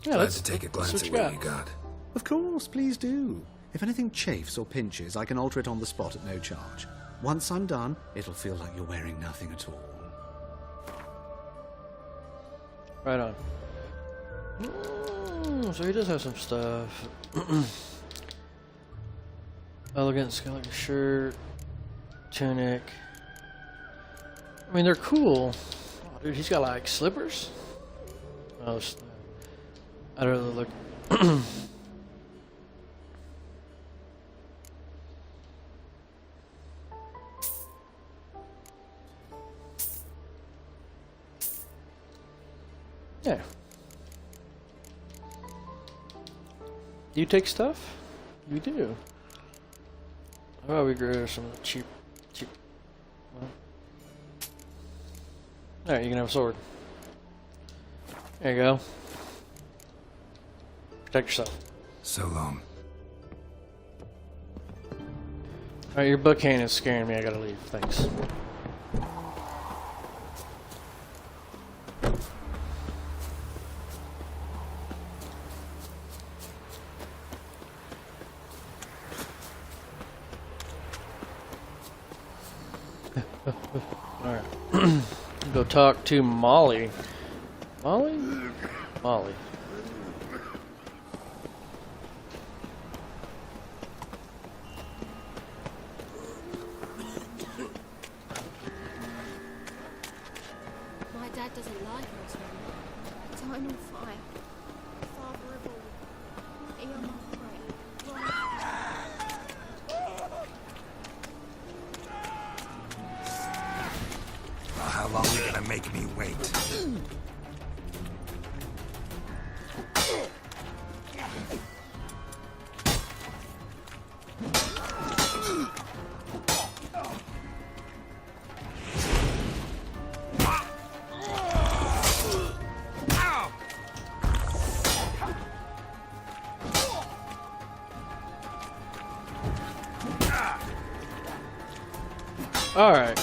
Yeah, Glad to take a glance at what you got. Of course, please do. If anything chafes or pinches, I can alter it on the spot at no charge. Once I'm done, it'll feel like you're wearing nothing at all. Right on. So he does have some stuff. Elegant skeleton shirt, tunic. I mean, they're cool. Oh, dude, he's got like slippers. Oh, I'd rather look. Yeah. Do you take stuff? You do. How about we grow some of the cheap. Well. Alright, you can have a sword. There you go. Protect yourself. So long. Alright, your book hand is scaring me. I gotta leave. Thanks. Alright. Go talk to Molly. Molly? Molly. My dad doesn't like us when I'm on fire. Father of all. Hear my prayer. How long are you gonna make me wait? All right.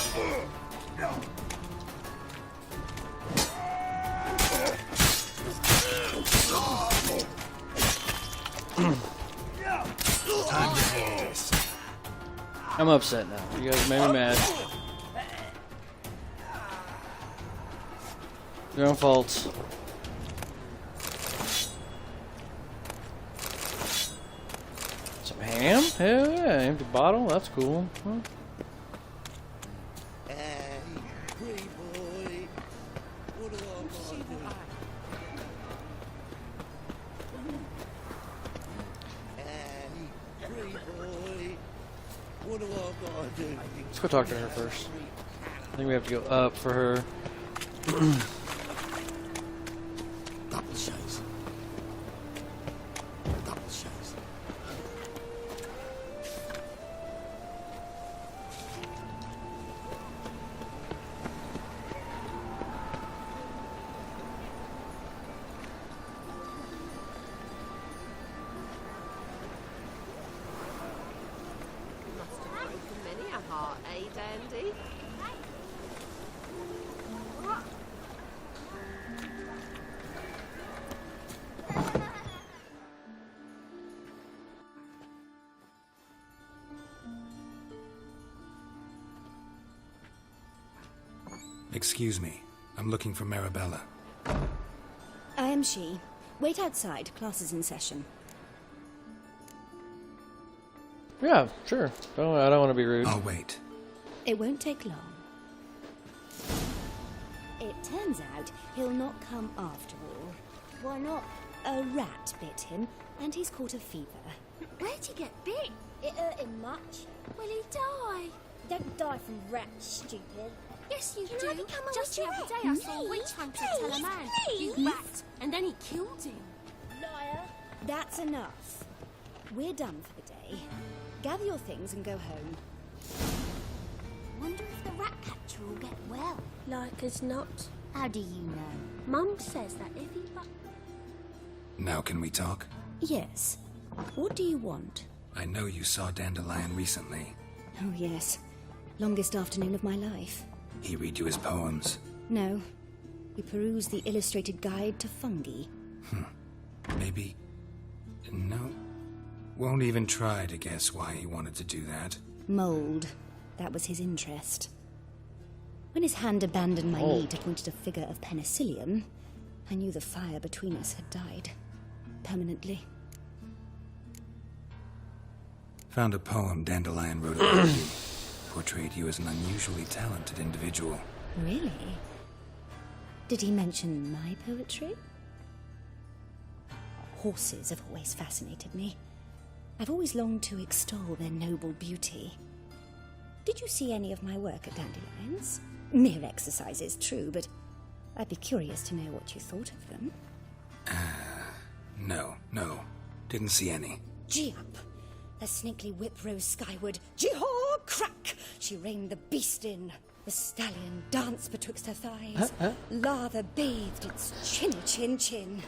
Time to end this. I'm upset now. You guys made me mad. Your own faults. Some ham? Hell yeah, empty bottle. That's cool. Huh? Let's go talk to her first. I think we have to go up for her. Double shows. Double shows. Many a heart, eh, Dandy? Excuse me. I'm looking for Marabella. I am she. Wait outside. Class is in session. Yeah, sure. I don't want to be rude. I'll wait. It won't take long. It turns out he'll not come after all. Why not? A rat bit him, and he's caught a fever. Where'd he get bit? It hurt him much. Will he die? Don't die from rats, stupid. Yes, you do. Just the other day I saw a witch hunter tell a man, "You rat," and then he killed him. Liar. That's enough. We're done for the day. Gather your things and go home. Wonder if the rat catcher will get well. Like as not. How do you know? Mum says that if he... Now can we talk? Yes. What do you want? I know you saw Dandelion recently. Oh, yes. Longest afternoon of my life. He read you his poems? No. We perused the illustrated guide to fungi. Maybe... No. Won't even try to guess why he wanted to do that. Mold. That was his interest. When his hand abandoned my knee to point at a figure of penicillium, I knew the fire between us had died. Permanently. Found a poem Dandelion wrote about you. Portrayed you as an unusually talented individual. Really? Did he mention my poetry? Horses have always fascinated me. I've always longed to extol their noble beauty. Did you see any of my work at Dandelions? Mere exercises, true, but I'd be curious to know what you thought of them. No. Didn't see any. Gee up! The snakely whip rose skyward. Jee-haw! Crack! She reined the beast in. The stallion danced betwixt her thighs. Lather bathed its chinny chin.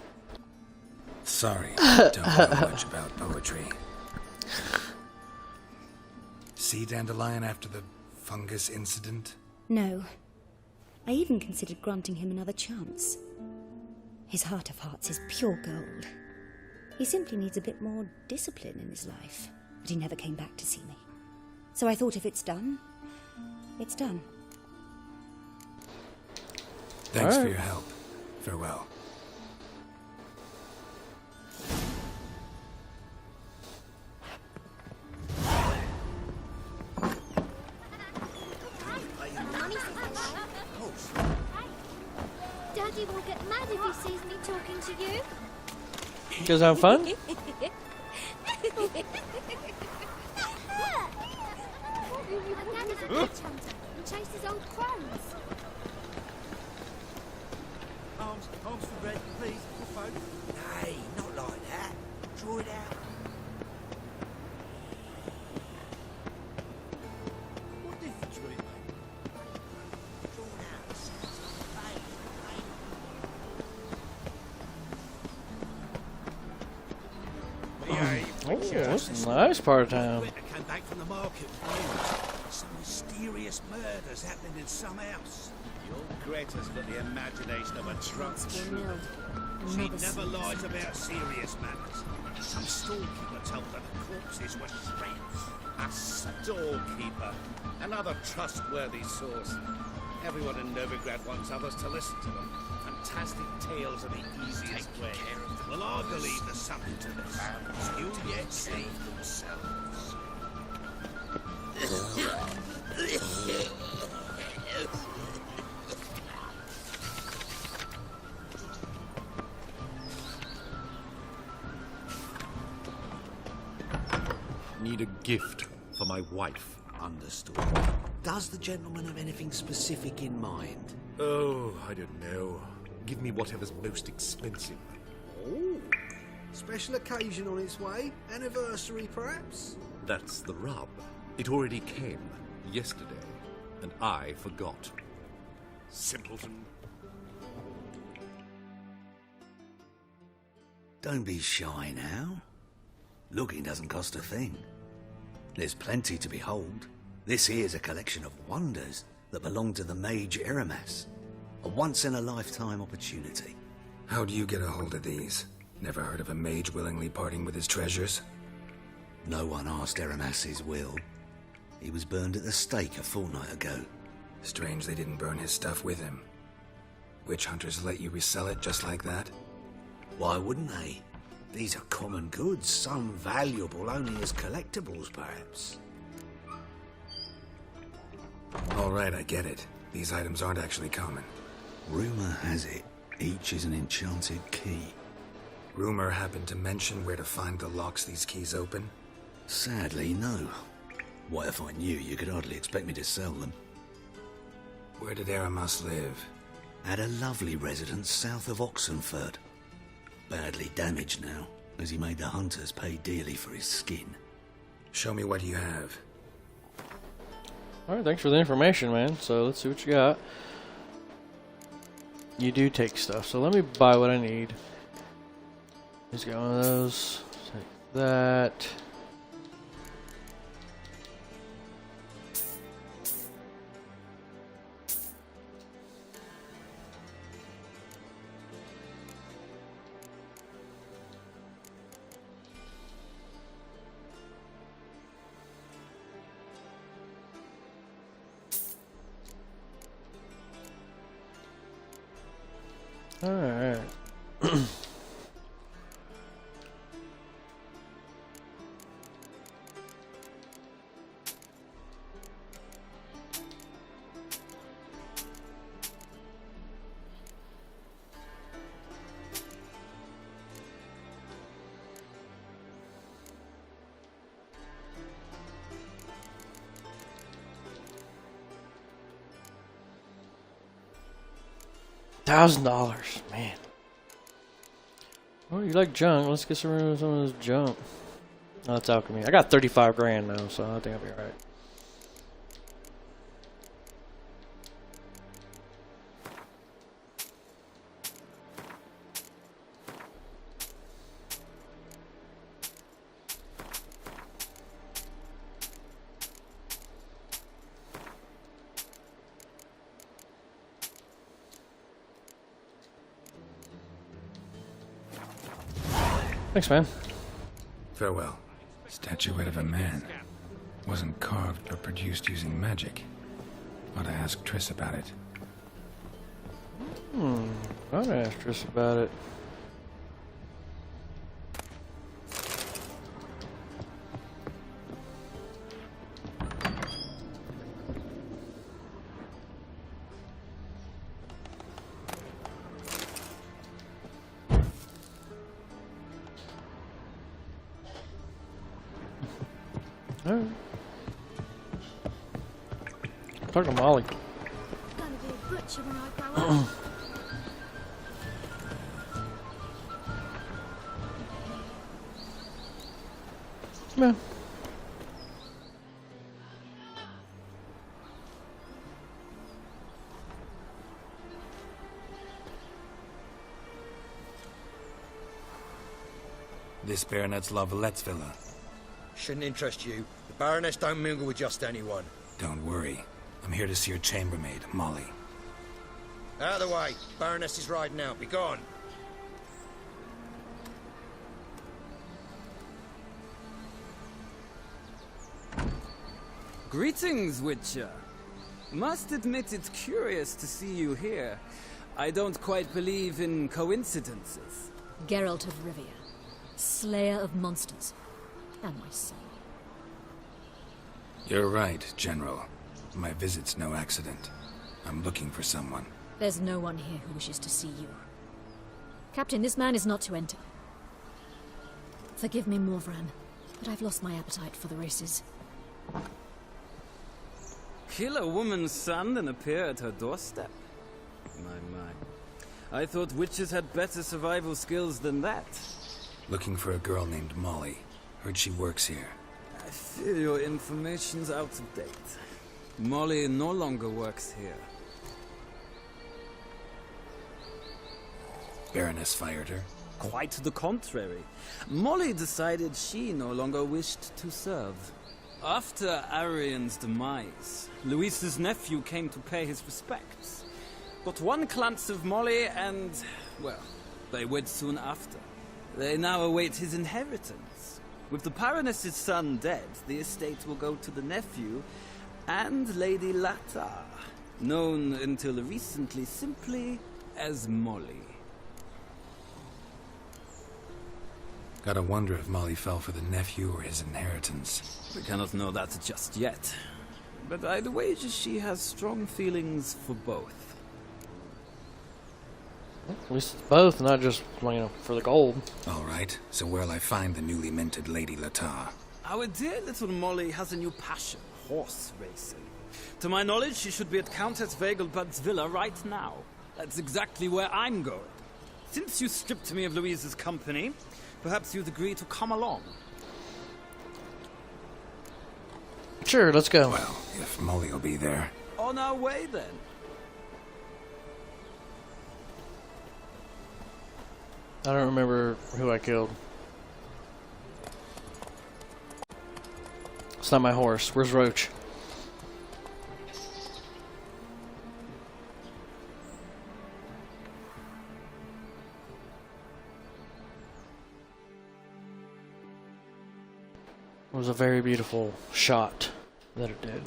Sorry, don't know much about poetry. See Dandelion after the fungus incident? No. I even considered granting him another chance. His heart of hearts is pure gold. He simply needs a bit more discipline in his life. But he never came back to see me. So I thought if it's done, it's done. Thanks for your help. Farewell. Daddy will get mad if he sees me talking to you. You guys have fun? My dad is a witch hunter and chases old crows. Arms for red, please. Hey, not like that. Draw it out. What difference will it make? Draw it out. Oh, that's a nice part of town. I came back from the market with some mysterious murders happening in some house. Your Greta's got the imagination of a drunk. Milled. She never lies about serious matters. Some storekeeper told her the corpses were shreds. A storekeeper. Another trustworthy source. Everyone in Novigrad wants others to listen to them. Fantastic tales are the easiest way. Well, I believe there's something to this. You'll yet see themselves. Need a gift for my wife. Understood. Does the gentleman have anything specific in mind? Oh, I don't know. Give me whatever's most expensive. Oh, special occasion on its way? Anniversary, perhaps? That's the rub. It already came yesterday, and I forgot. Simpleton. Don't be shy now. Looking doesn't cost a thing. There's plenty to behold. This here's a collection of wonders that belong to the mage Eramas. A once-in-a-lifetime opportunity. How do you get a hold of these? Never heard of a mage willingly parting with his treasures? No one asked Eramas his will. He was burned at the stake a fortnight ago. Strange they didn't burn his stuff with him. Witch hunters let you resell it just like that? Why wouldn't they? These are common goods, some valuable only as collectibles, perhaps. All right, I get it. These items aren't actually common. Rumor has it, each is an enchanted key. Rumor happened to mention where to find the locks these keys open? Sadly, no. What if I knew, you could hardly expect me to sell them. Where did Eramas live? At a lovely residence south of Oxenford. Badly damaged now, as he made the hunters pay dearly for his skin. Show me what you have. Alright, thanks for the information, man. So let's see what you got. You do take stuff, so let me buy what I need. Just got one of those. Take that. Alright. $1,000, man. Oh, you like junk? Let's get some of this junk. Oh, that's alchemy. I got 35 grand now, so I think I'll be alright. Thanks, man. Farewell. Statuette of a man. Wasn't carved or produced using magic. Ought to ask Triss about it. I'd ask Triss about it. Alright. Talk to Molly. I'm gonna be a butcher when I grow up. Yeah. This baronet's La Valette's villa. Shouldn't interest you. The Baroness don't mingle with just anyone. Don't worry. I'm here to see your chambermaid, Molly. Out of the way. Baroness is riding out. Be gone. Greetings, Witcher. Must admit it's curious to see you here. I don't quite believe in coincidences. Geralt of Rivia, slayer of monsters, and my son. You're right, General. My visit's no accident. I'm looking for someone. There's no one here who wishes to see you. Captain, this man is not to enter. Forgive me, Morvran, but I've lost my appetite for the races. Kill a woman's son and appear at her doorstep? My. I thought witches had better survival skills than that. Looking for a girl named Molly. Heard she works here. I fear your information's out of date. Molly no longer works here. Baroness fired her? Quite the contrary. Molly decided she no longer wished to serve. After Arian's demise, Louisa's nephew came to pay his respects. Got one glance of Molly and, well, they wed soon after. They now await his inheritance. With the Baroness's son dead, the estate will go to the nephew and Lady Lata, known until recently simply as Molly. Gotta wonder if Molly fell for the nephew or his inheritance. We cannot know that just yet. But I'd wager she has strong feelings for both. At least it's both, not just, for the gold. Alright, so where'll I find the newly minted Lady Lata? Our dear little Molly has a new passion, horse racing. To my knowledge, she should be at Countess Vegelbud's villa right now. That's exactly where I'm going. Since you stripped me of Louisa's company, perhaps you'd agree to come along. Sure, let's go. Well, if Molly will be there. On our way, then. I don't remember who I killed. It's not my horse. Where's Roach? It was a very beautiful shot that it did.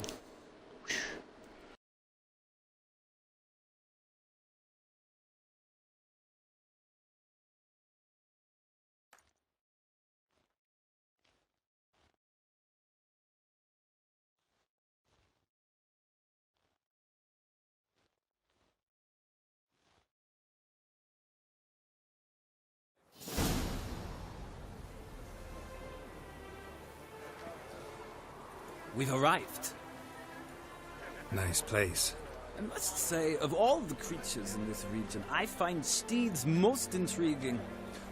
We've arrived. Nice place. I must say, of all the creatures in this region, I find steeds most intriguing.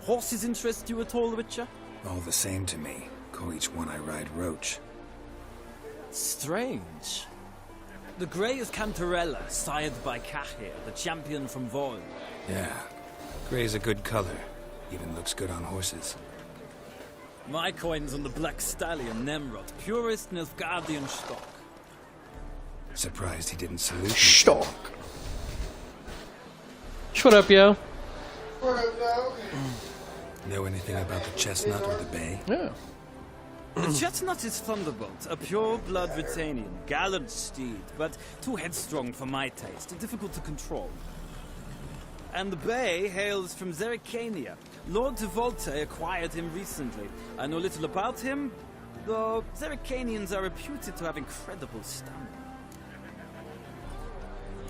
Horses interest you at all, Witcher? All the same to me. Call each one I ride Roach. Strange. The grey is Cantarella, sired by Cahir, the champion from Vol. Yeah. Gray's a good color. Even looks good on horses. My coin's on the black stallion, Nemrod, purest Nilfgaardian stock. Surprised he didn't salute me. Stock. Shut up, yo. Know anything about the chestnut or the bay? Yeah. The chestnut is Thunderbolt, a pure-blood Retanian, gallant steed, but too headstrong for my taste, difficult to control. And the bay hails from Zerrikania. Lord de Volte acquired him recently. I know little about him, though Zerrikanians are reputed to have incredible stamina.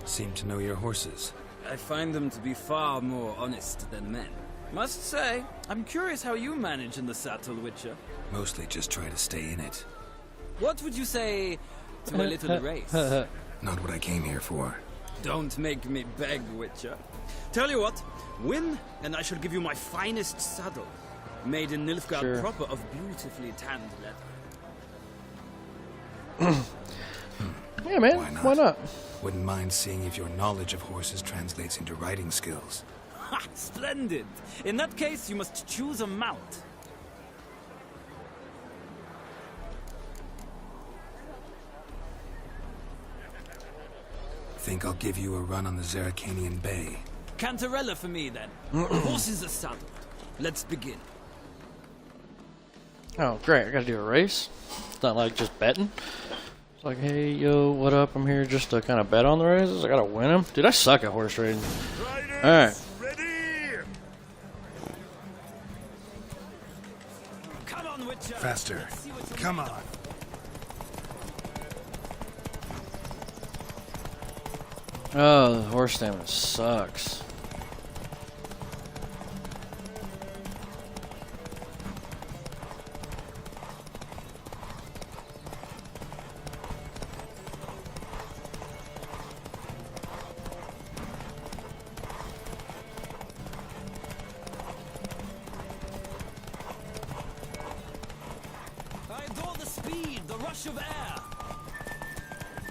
Seem to know your horses. I find them to be far more honest than men. Must say, I'm curious how you manage in the saddle, Witcher. Mostly just try to stay in it. What would you say to a little race? Not what I came here for. Don't make me beg, Witcher. Tell you what, win, and I shall give you my finest saddle. Made in Nilfgaard proper of beautifully tanned leather. Yeah, man. Why not? Wouldn't mind seeing if your knowledge of horses translates into riding skills. Ha! Splendid! In that case, you must choose a mount. Think I'll give you a run on the Zerrikanian Bay. Cantarella for me, then. Horses are saddled. Let's begin. Oh, great. I gotta do a race. It's not like just betting. It's like, hey, yo, what up? I'm here just to kind of bet on the races. I gotta win them. Dude, I suck at horse trading. All right. Faster. Come on. Oh, the horse stamina sucks.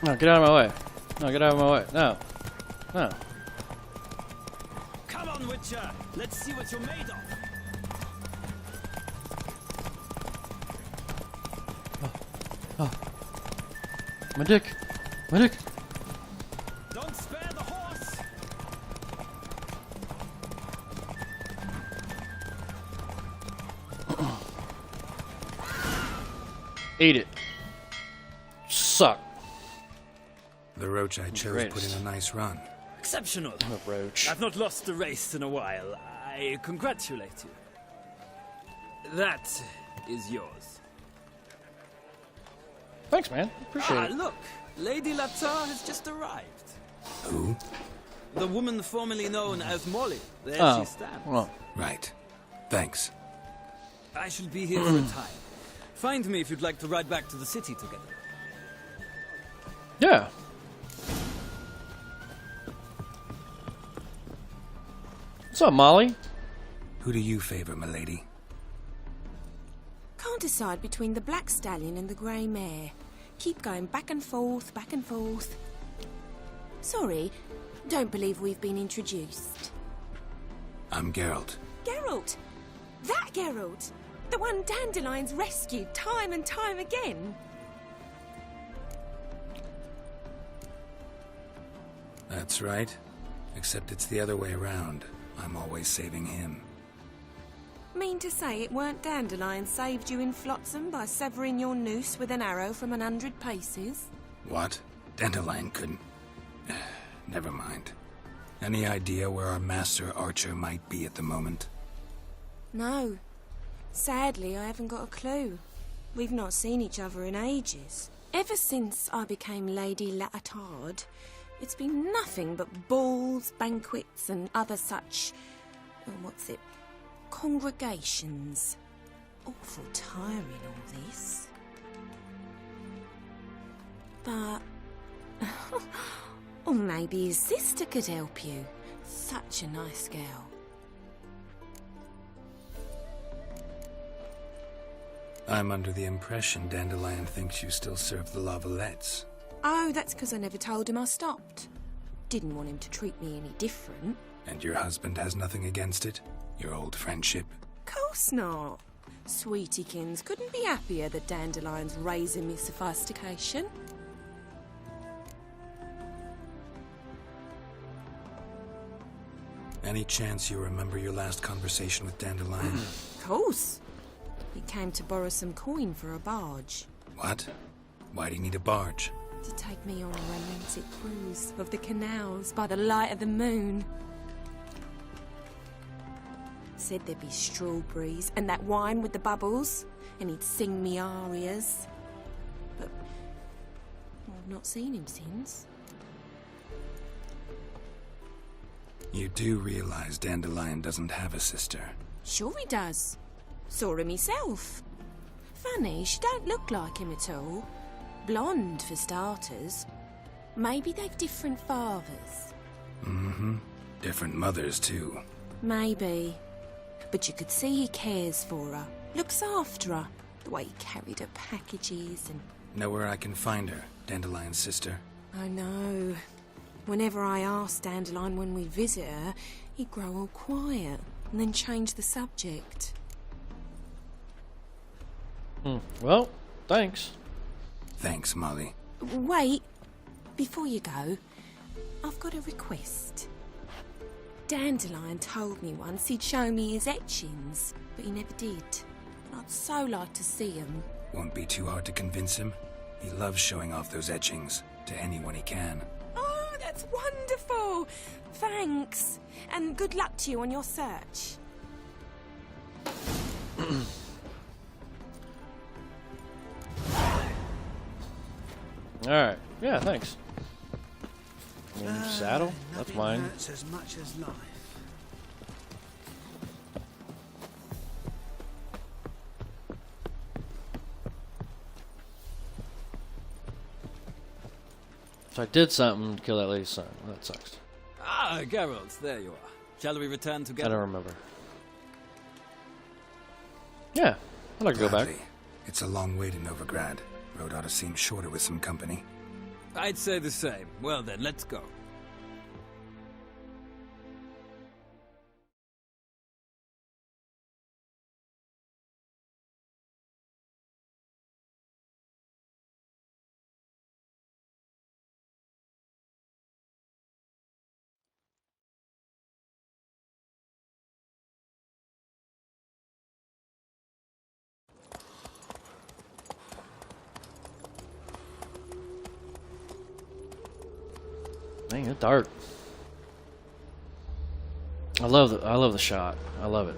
No, get out of my way. No, get out of my way. No. No. Come on, Witcher. Let's see what you're made of. Oh. My dick. My dick. Don't spare the horse. Ate it. Suck. The roach I chose put in a nice run. Exceptional. I'm a roach. I've not lost a race in a while. I congratulate you. That is yours. Thanks, man. Appreciate it. Look. Lady Latar has just arrived. Who? The woman formerly known as Molly. There she stands. Well. Right. Thanks. I shall be here for a time. Find me if you'd like to ride back to the city together. Yeah. What's up, Molly? Who do you favor, milady? Can't decide between the black stallion and the grey mare. Keep going back and forth, back and forth. Sorry, don't believe we've been introduced. I'm Geralt. Geralt! That Geralt! The one Dandelion's rescued time and time again. That's right. Except it's the other way around. I'm always saving him. Mean to say it weren't Dandelion saved you in Flotsam by severing your noose with an arrow from 100 paces? What? Dandelion couldn't... Never mind. Any idea where our master archer might be at the moment? No. Sadly, I haven't got a clue. We've not seen each other in ages. Ever since I became Lady Latard, it's been nothing but balls, banquets, and other such... congregations. Awful tiring, all this. But... or maybe his sister could help you. Such a nice girl. I'm under the impression Dandelion thinks you still serve the Lavalettes. Oh, that's because I never told him I stopped. Didn't want him to treat me any different. And your husband has nothing against it? Your old friendship? Course not. Sweetiekins couldn't be happier that Dandelion's raising me sophistication. Any chance you remember your last conversation with Dandelion? Course. He came to borrow some coin for a barge. What? Why do you need a barge? To take me on a romantic cruise of the canals by the light of the moon. Said there'd be strawberries and that wine with the bubbles, and he'd sing me arias. But I've not seen him since. You do realize Dandelion doesn't have a sister? Sure he does. Saw him myself. Funny, she don't look like him at all. Blonde, for starters. Maybe they've different fathers. Mm-hmm. Different mothers, too. Maybe. But you could see he cares for her. Looks after her. The way he carried her packages and... Know where I can find her, Dandelion's sister? I know. Whenever I asked Dandelion when we'd visit her, he'd grow all quiet and then change the subject. Well, thanks. Thanks, Molly. Wait. Before you go, I've got a request. Dandelion told me once he'd show me his etchings, but he never did. I'd so like to see them. Won't be too hard to convince him. He loves showing off those etchings to anyone he can. Oh, that's wonderful. Thanks. And good luck to you on your search. Alright. Yeah, thanks. Saddle? That's mine. Hurts as much as life. So I did something to kill that lady's son. That sucks. Ah, Geralt, there you are. Shall we return together? I don't remember. Yeah, I'd like to go back. Gladly. It's a long way to Novigrad. Road ought to seem shorter with some company. I'd say the same. Well then, let's go. Dang, it's dark. I love the shot. I love it.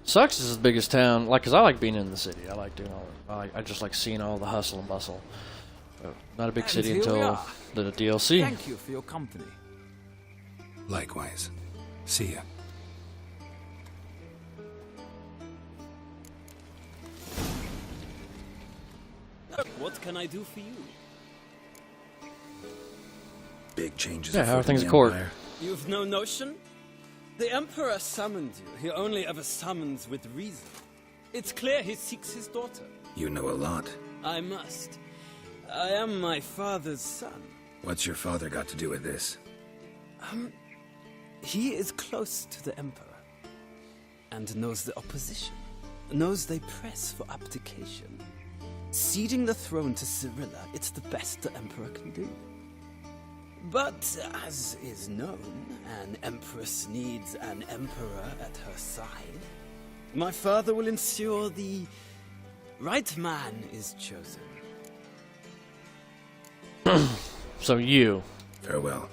Sucks is the biggest town, like, cause I like being in the city. I like doing all. I just like seeing all the hustle and bustle. Not a big city until the DLC. Thank you for your company. Likewise. See ya. What can I do for you? Big changes. Yeah, how are things at court? You've no notion? The Emperor summoned you. He only ever summons with reason. It's clear he seeks his daughter. You know a lot. I must. I am my father's son. What's your father got to do with this? He is close to the Emperor. And knows the opposition. Knows they press for abdication. Ceding the throne to Cyrilla, it's the best the Emperor can do. But, as is known, an Empress needs an Emperor at her side. My father will ensure the right man is chosen. So you. Farewell.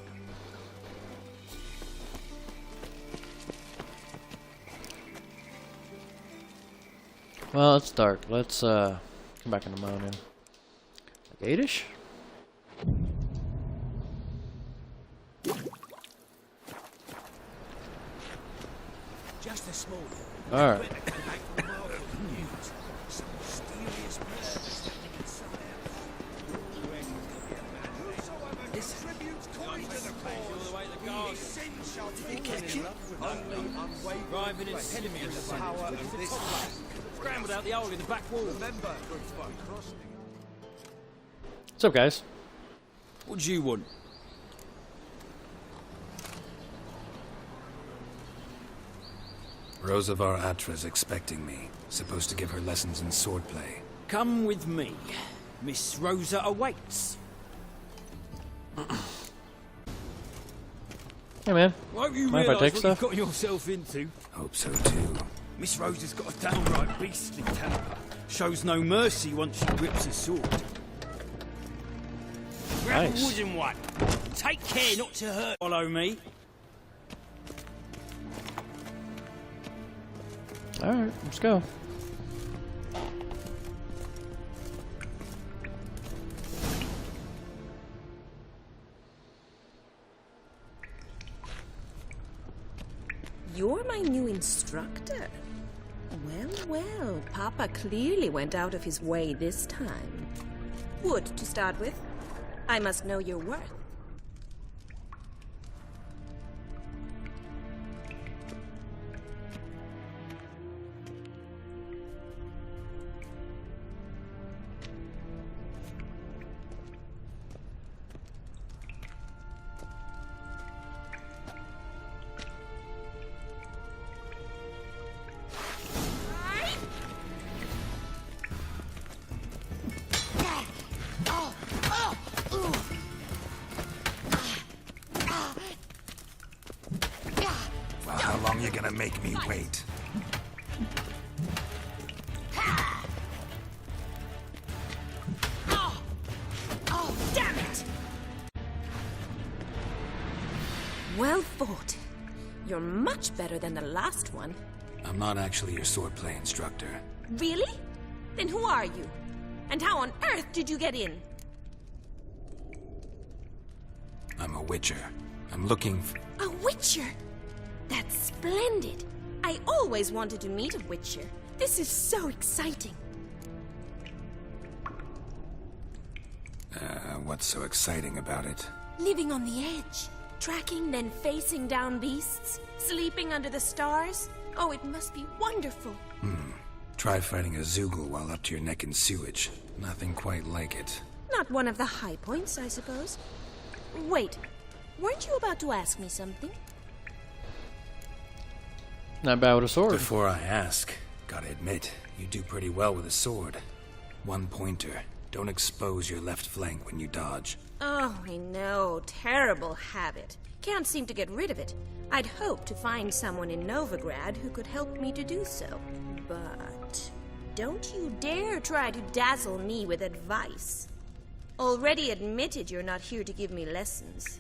Well, it's dark. Let's come back in the morning. Like 8-ish? Just a small. Alright. This tribute's coin to the cause. Driving in enemies power of this scrambled out the hole in the back wall. Remember, What's up, guys? What do you want? Rosavar Atra's expecting me. Supposed to give her lessons in swordplay. Come with me. Miss Rosa awaits. Hey, man. Won't you Mind if I realise take what stuff? you've got yourself into? Hope so, too. Miss Rosa's got a downright beastly temper. Shows no mercy once she grips a sword. Grab Nice. a wooden one. Take care not to hurt. Follow me. Alright, let's go. You're my new instructor. Well, well, Papa clearly went out of his way this time. Wood, to start with. I must know your worth. make me wait. Oh, damn it! Well fought. You're much better than the last one. I'm not actually your swordplay instructor. Really? Then who are you? And how on earth did you get in? I'm a witcher. I'm looking A witcher? That's splendid. I always wanted to meet a witcher. This is so exciting. What's so exciting about it? Living on the edge. Tracking, then facing down beasts. Sleeping under the stars. Oh, it must be wonderful. Try fighting a Zoogle while up to your neck in sewage. Nothing quite like it. Not one of the high points, I suppose. Wait, weren't you about to ask me something? Not bad with a sword. Before I ask, gotta admit, you do pretty well with a sword. One pointer. Don't expose your left flank when you dodge. Oh, I know. Terrible habit. Can't seem to get rid of it. I'd hoped to find someone in Novigrad who could help me to do so. But don't you dare try to dazzle me with advice. Already admitted you're not here to give me lessons.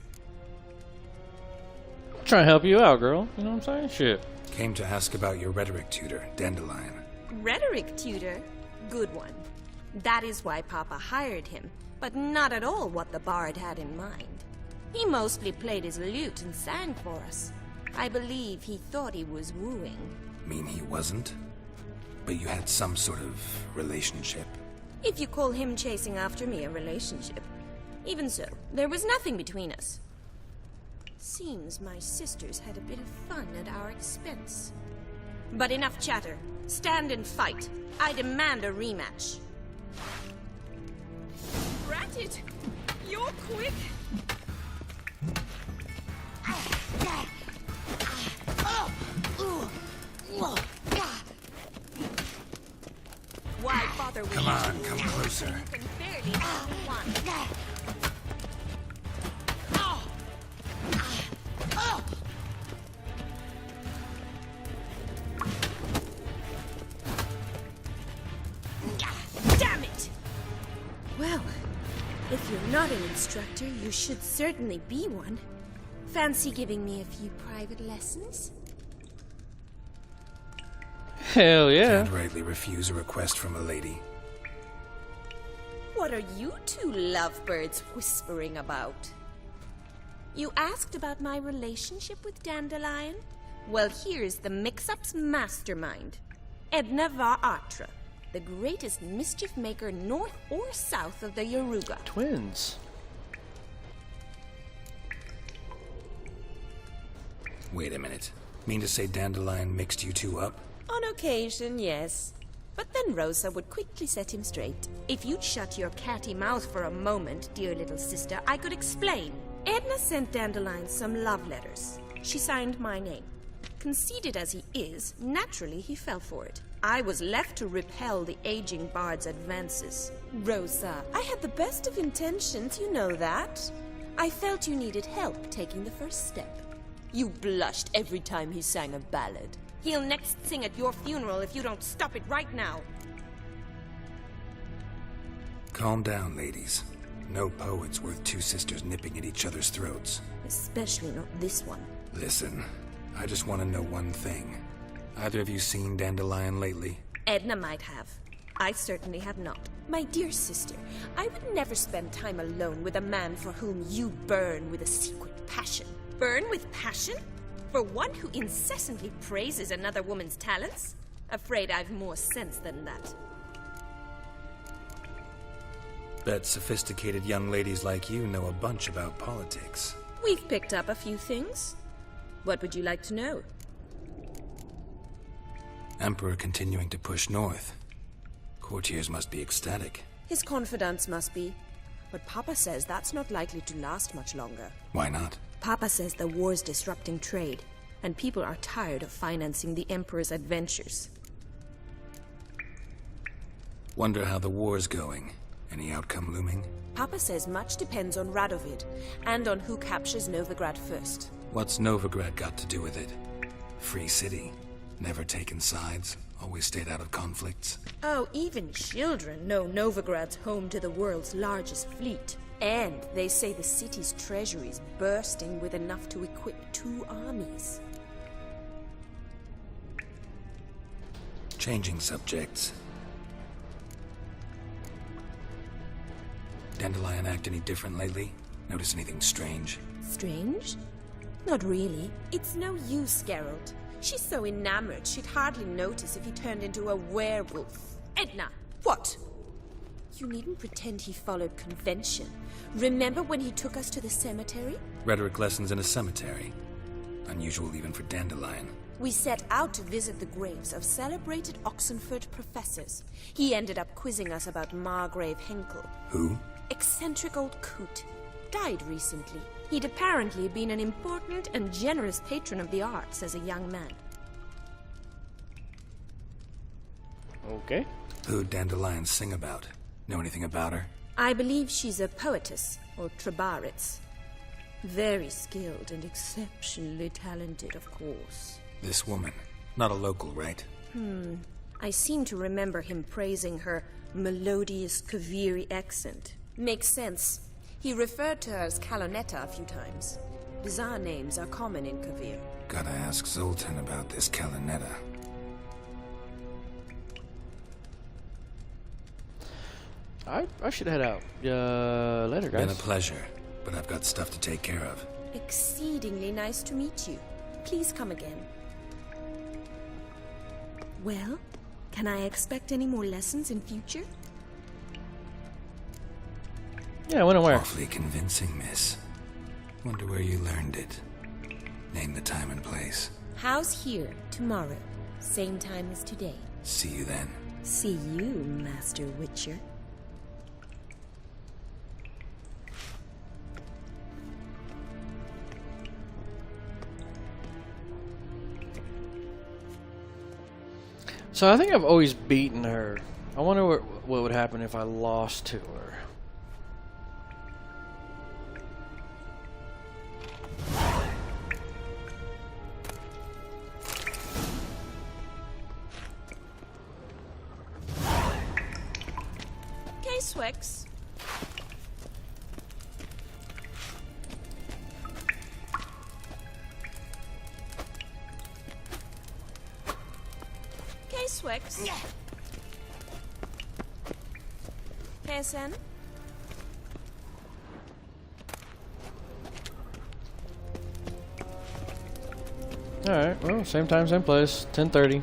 I'm trying to help you out, girl. You know what I'm saying? Shit. Came to ask about your rhetoric tutor, Dandelion. Rhetoric tutor? Good one. That is why Papa hired him, but not at all what the bard had in mind. He mostly played his lute and sang for us. I believe he thought he was wooing. Mean he wasn't? But you had some sort of relationship? If you call him chasing after me a relationship. Even so, there was nothing between us. Seems my sisters had a bit of fun at our expense. But enough chatter. Stand and fight. I demand a rematch. Rat it! You're quick! Why bother with Come on, come closer. You can barely handle one. Damn it! Well, if you're not an instructor, you should certainly be one. Fancy giving me a few private lessons? Hell yeah. Can't rightly refuse a request from a lady. What are you two lovebirds whispering about? You asked about my relationship with Dandelion? Well, here's the mix-up's mastermind. Edna Varatra, the greatest mischief maker north or south of the Yaruga. Twins. Wait a minute. Mean to say Dandelion mixed you two up? On occasion, yes. But then Rosa would quickly set him straight. If you'd shut your catty mouth for a moment, dear little sister, I could explain. Edna sent Dandelion some love letters. She signed my name. Conceited as he is, naturally he fell for it. I was left to repel the aging bard's advances. Rosa, I had the best of intentions, you know that. I felt you needed help taking the first step. You blushed every time he sang a ballad. He'll next sing at your funeral if you don't stop it right now. Calm down, ladies. No poet's worth two sisters nipping at each other's throats. Especially not this one. Listen, I just want to know one thing. Either of you seen Dandelion lately? Edna might have. I certainly have not. My dear sister, I would never spend time alone with a man for whom you burn with a secret passion. Burn with passion? For one who incessantly praises another woman's talents? Afraid I've more sense than that. Bet sophisticated young ladies like you know a bunch about politics. We've picked up a few things. What would you like to know? Emperor continuing to push north. Courtiers must be ecstatic. His confidants must be. But Papa says that's not likely to last much longer. Why not? Papa says the war's disrupting trade, and people are tired of financing the Emperor's adventures. Wonder how the war's going. Any outcome looming? Papa says much depends on Radovid, and on who captures Novigrad first. What's Novigrad got to do with it? Free city. Never taken sides. Always stayed out of conflicts. Oh, even children know Novigrad's home to the world's largest fleet. And they say the city's treasury is bursting with enough to equip 2 armies. Changing subjects. Dandelion act any different lately? Notice anything strange? Strange? Not really. It's no use, Geralt. She's so enamored she'd hardly notice if he turned into a werewolf. Edna! What? You needn't pretend he followed convention. Remember when he took us to the cemetery? Rhetoric lessons in a cemetery. Unusual even for Dandelion. We set out to visit the graves of celebrated Oxenford professors. He ended up quizzing us about Margrave Henkel. Who? Eccentric old coot. Died recently. He'd apparently been an important and generous patron of the arts as a young man. Okay. Who'd Dandelion sing about? Know anything about her? I believe she's a poetess, or trabaritz. Very skilled and exceptionally talented, of course. This woman. Not a local, right? I seem to remember him praising her melodious Kaviri accent. Makes sense. He referred to her as Calonetta a few times. Bizarre names are common in Kavir. Gotta ask Zoltan about this Calonetta. I should head out. Later, guys. Been a pleasure, but I've got stuff to take care of. Exceedingly nice to meet you. Please come again. Well, can I expect any more lessons in future? Yeah, when and where? Awfully convincing, miss. Wonder where you learned it. Name the time and place. How's here tomorrow? Same time as today. See you then. See you, Master Witcher. So I think I've always beaten her. I wonder what would happen if I lost to her. Swex. Swex. PSN. Alright, well, same time, same place. 10:30.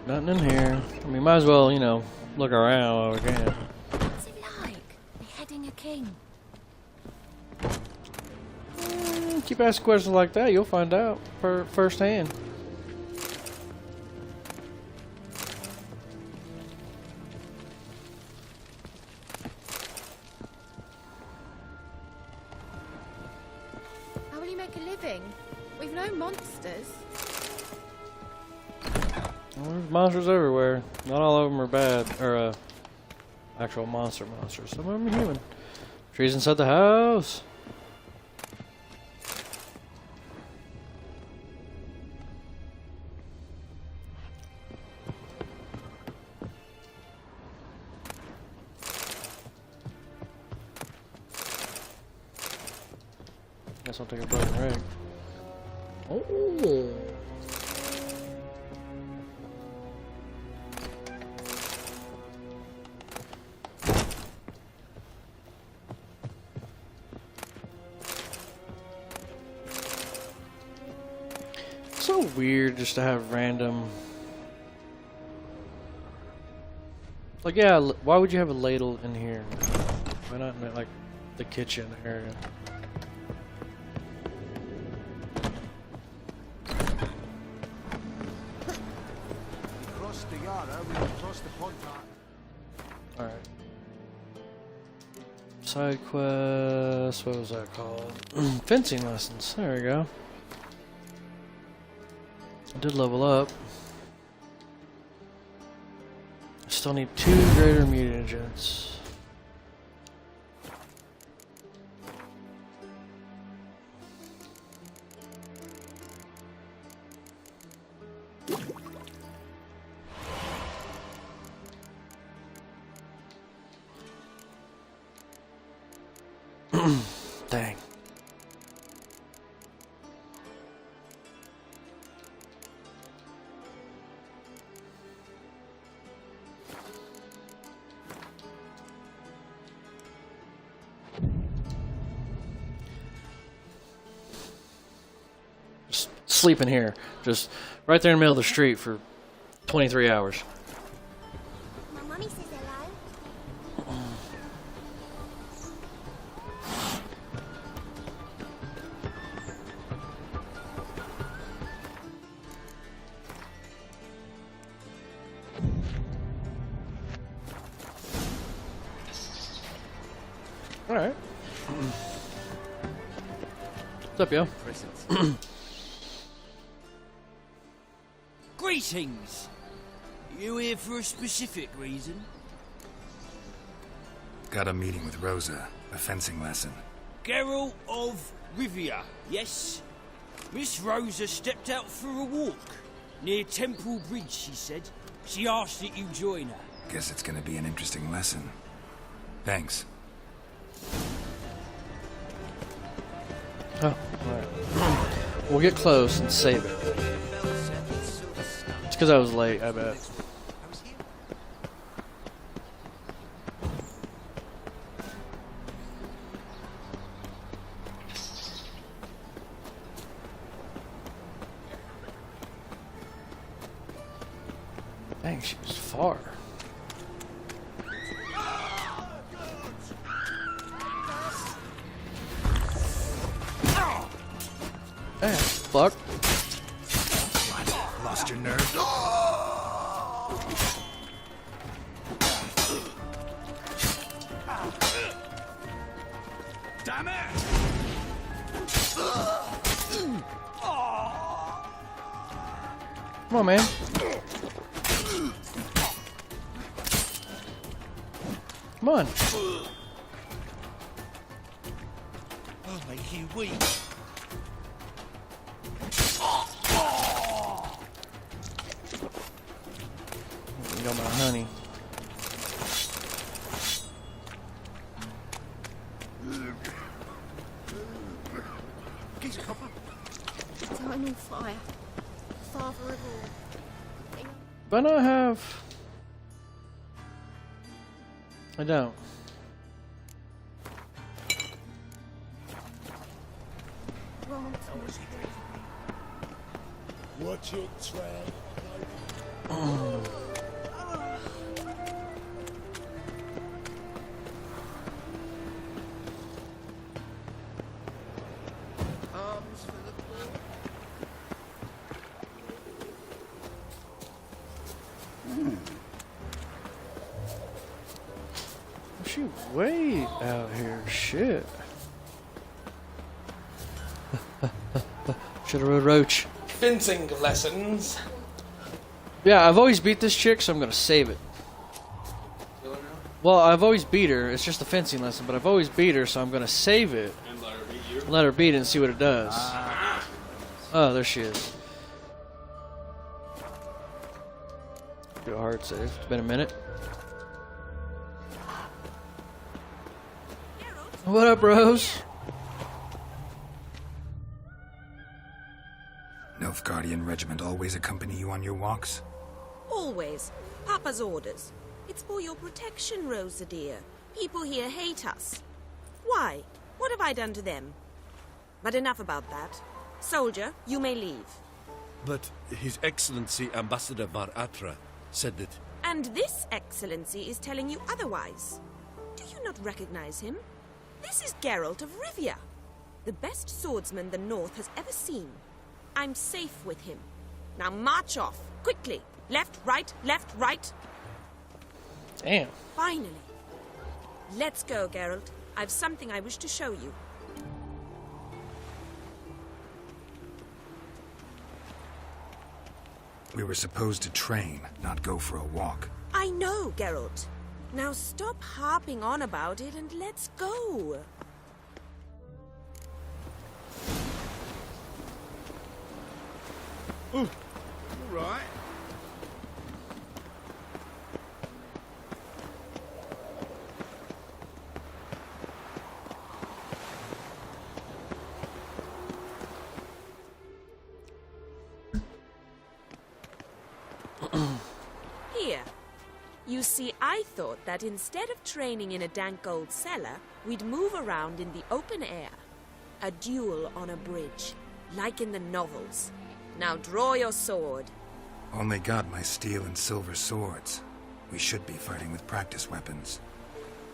Nothing in here. I mean, might as well, you know, look around while we can. What's it like, beheading a king? Keep asking questions like that, you'll find out firsthand. How will you make a living? We've no monsters. Well, there's monsters everywhere. Not all of them are bad, or actual monsters. Some of them are human. Trees inside the house. Guess I'll take a broken rig. Oh. So weird just to have random. Like, yeah, why would you have a ladle in here? Why not in, like, the kitchen area? tomorrow we'll cross the pond. Alright. Side quest, what was that called? Fencing lessons, there we go. I did level up. I still need 2 greater mutagens. Dang. Just sleeping here. Just right there in the middle of the street for 23 hours. My mummy says hello. Alright. What's up, yo? Greetings. You here for a specific reason? Got a meeting with Rosa, a fencing lesson. Geralt of Rivia, yes? Miss Rosa stepped out for a walk. Near Temple Bridge, she said. She asked that you join her. Guess it's gonna be an interesting lesson. Thanks. Oh, alright. We'll get close and save it. It's because I was late, I bet. Dang, she was far. Hey, fuck. What? Lost your nerve? Damn it! Come on, man. Come on. I'll make you weak. You got my honey. Eternal fire. Father of all. But I have... I don't. Watch it, Trey. She way out here. Shit. Should have rode Roach. Fencing lessons. Yeah, I've always beat this chick, so I'm gonna save it. Well, I've always beat her. It's just a fencing lesson, but I've always beat her, so I'm gonna save it. And let her beat you. Let her beat it and see what it does. Oh, there she is. Do a hard save. It's been a minute. What up, bros? Nilfgaardian regiment always accompany you on your walks? Always. Papa's orders. It's for your protection, Rosa dear. People here hate us. Why? What have I done to them? But enough about that. Soldier, you may leave. But His Excellency Ambassador Var Atra said that... And this excellency is telling you otherwise. Do you not recognize him? This is Geralt of Rivia, the best swordsman the North has ever seen. I'm safe with him. Now march off, quickly! Left, right, left, right. Damn. Finally. Let's go, Geralt. I've something I wish to show you. We were supposed to train, not go for a walk. I know, Geralt. Now stop harping on about it and let's go. Ooh, all right. Here. You see, I thought that instead of training in a dank old cellar, we'd move around in the open air. A duel on a bridge, like in the novels. Now draw your sword. Only got my steel and silver swords. We should be fighting with practice weapons.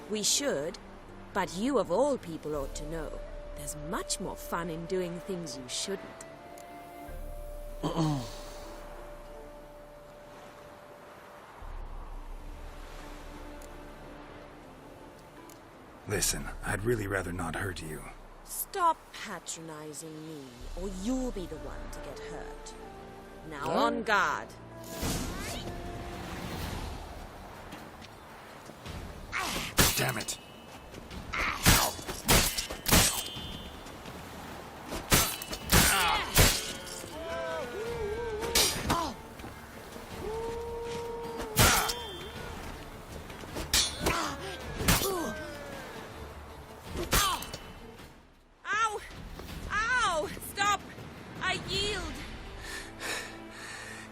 We should, but you of all people ought to know. There's much more fun in doing things you shouldn't. Listen, I'd really rather not hurt you. Stop patronizing me, or you'll be the one to get hurt. Now on guard. Damn it.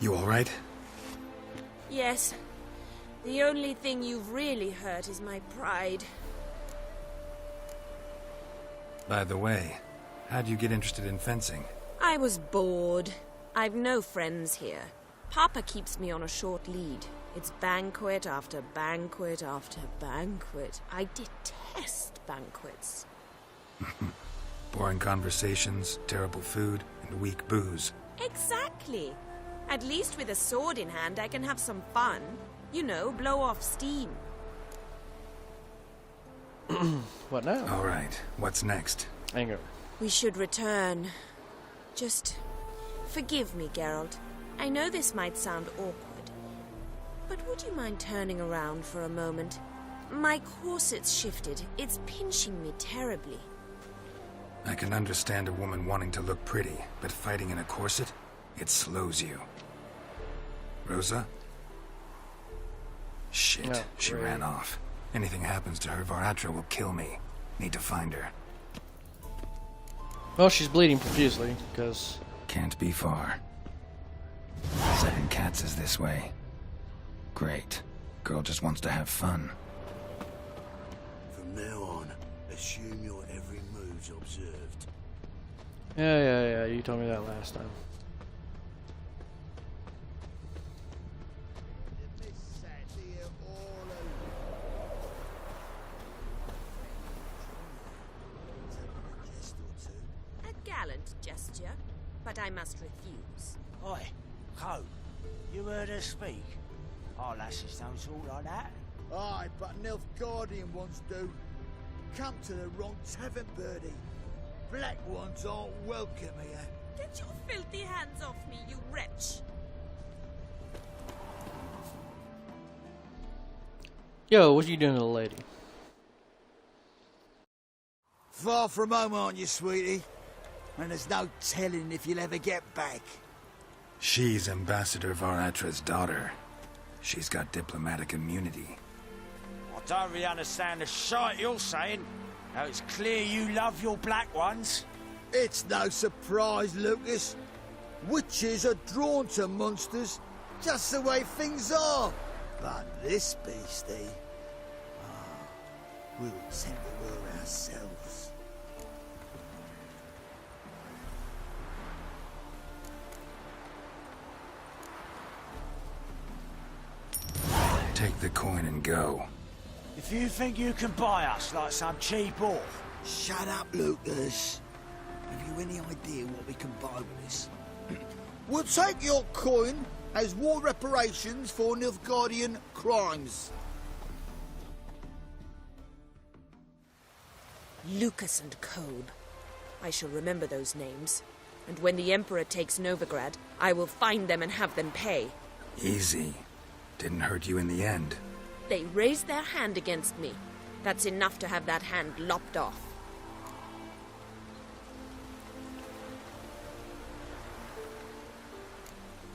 You all right? Yes. The only thing you've really hurt is my pride. By the way, how'd you get interested in fencing? I was bored. I've no friends here. Papa keeps me on a short lead. It's banquet after banquet after banquet. I detest banquets. Boring conversations, terrible food, and weak booze. Exactly. At least with a sword in hand, I can have some fun. You know, blow off steam. What now? All right, what's next? Anger. We should return. Just forgive me, Geralt. I know this might sound awkward, but would you mind turning around for a moment? My corset's shifted. It's pinching me terribly. I can understand a woman wanting to look pretty, but fighting in a corset? It slows you. Rosa? Shit, Oh, she great. ran off. Anything happens to her, Varatra will kill me. Need to find her. Well, she's bleeding profusely, because... Can't be far. 7 Cats is this way. Great. Girl just wants to have fun. From now on, assume your every move's observed. Yeah, you told me that last time. Gallant gesture, but I must refuse. Oi, Co, you heard her speak? Our lasses don't talk like that. Aye, but an elf guardian wants to. Come to the wrong tavern, birdie. Black ones aren't welcome here. Get your filthy hands off me, you wretch! Yo, what you doing to the lady? Far from home, aren't you, sweetie? And there's no telling if you'll ever get back. She's Ambassador Varatra's daughter. She's got diplomatic immunity. I don't really understand the shite you're saying. Now it's clear you love your black ones. It's no surprise, Lucas. Witches are drawn to monsters, just the way things are. But this beastie, we'll tend to her ourselves. Take the coin and go. If you think you can buy us like some cheap orc... Shut up, Lucas. Have you any idea what we can buy with this? We'll take your coin as war reparations for Nilfgaardian crimes. Lucas and Kolb. I shall remember those names. And when the Emperor takes Novigrad, I will find them and have them pay. Easy. Didn't hurt you in the end. They raised their hand against me. That's enough to have that hand lopped off.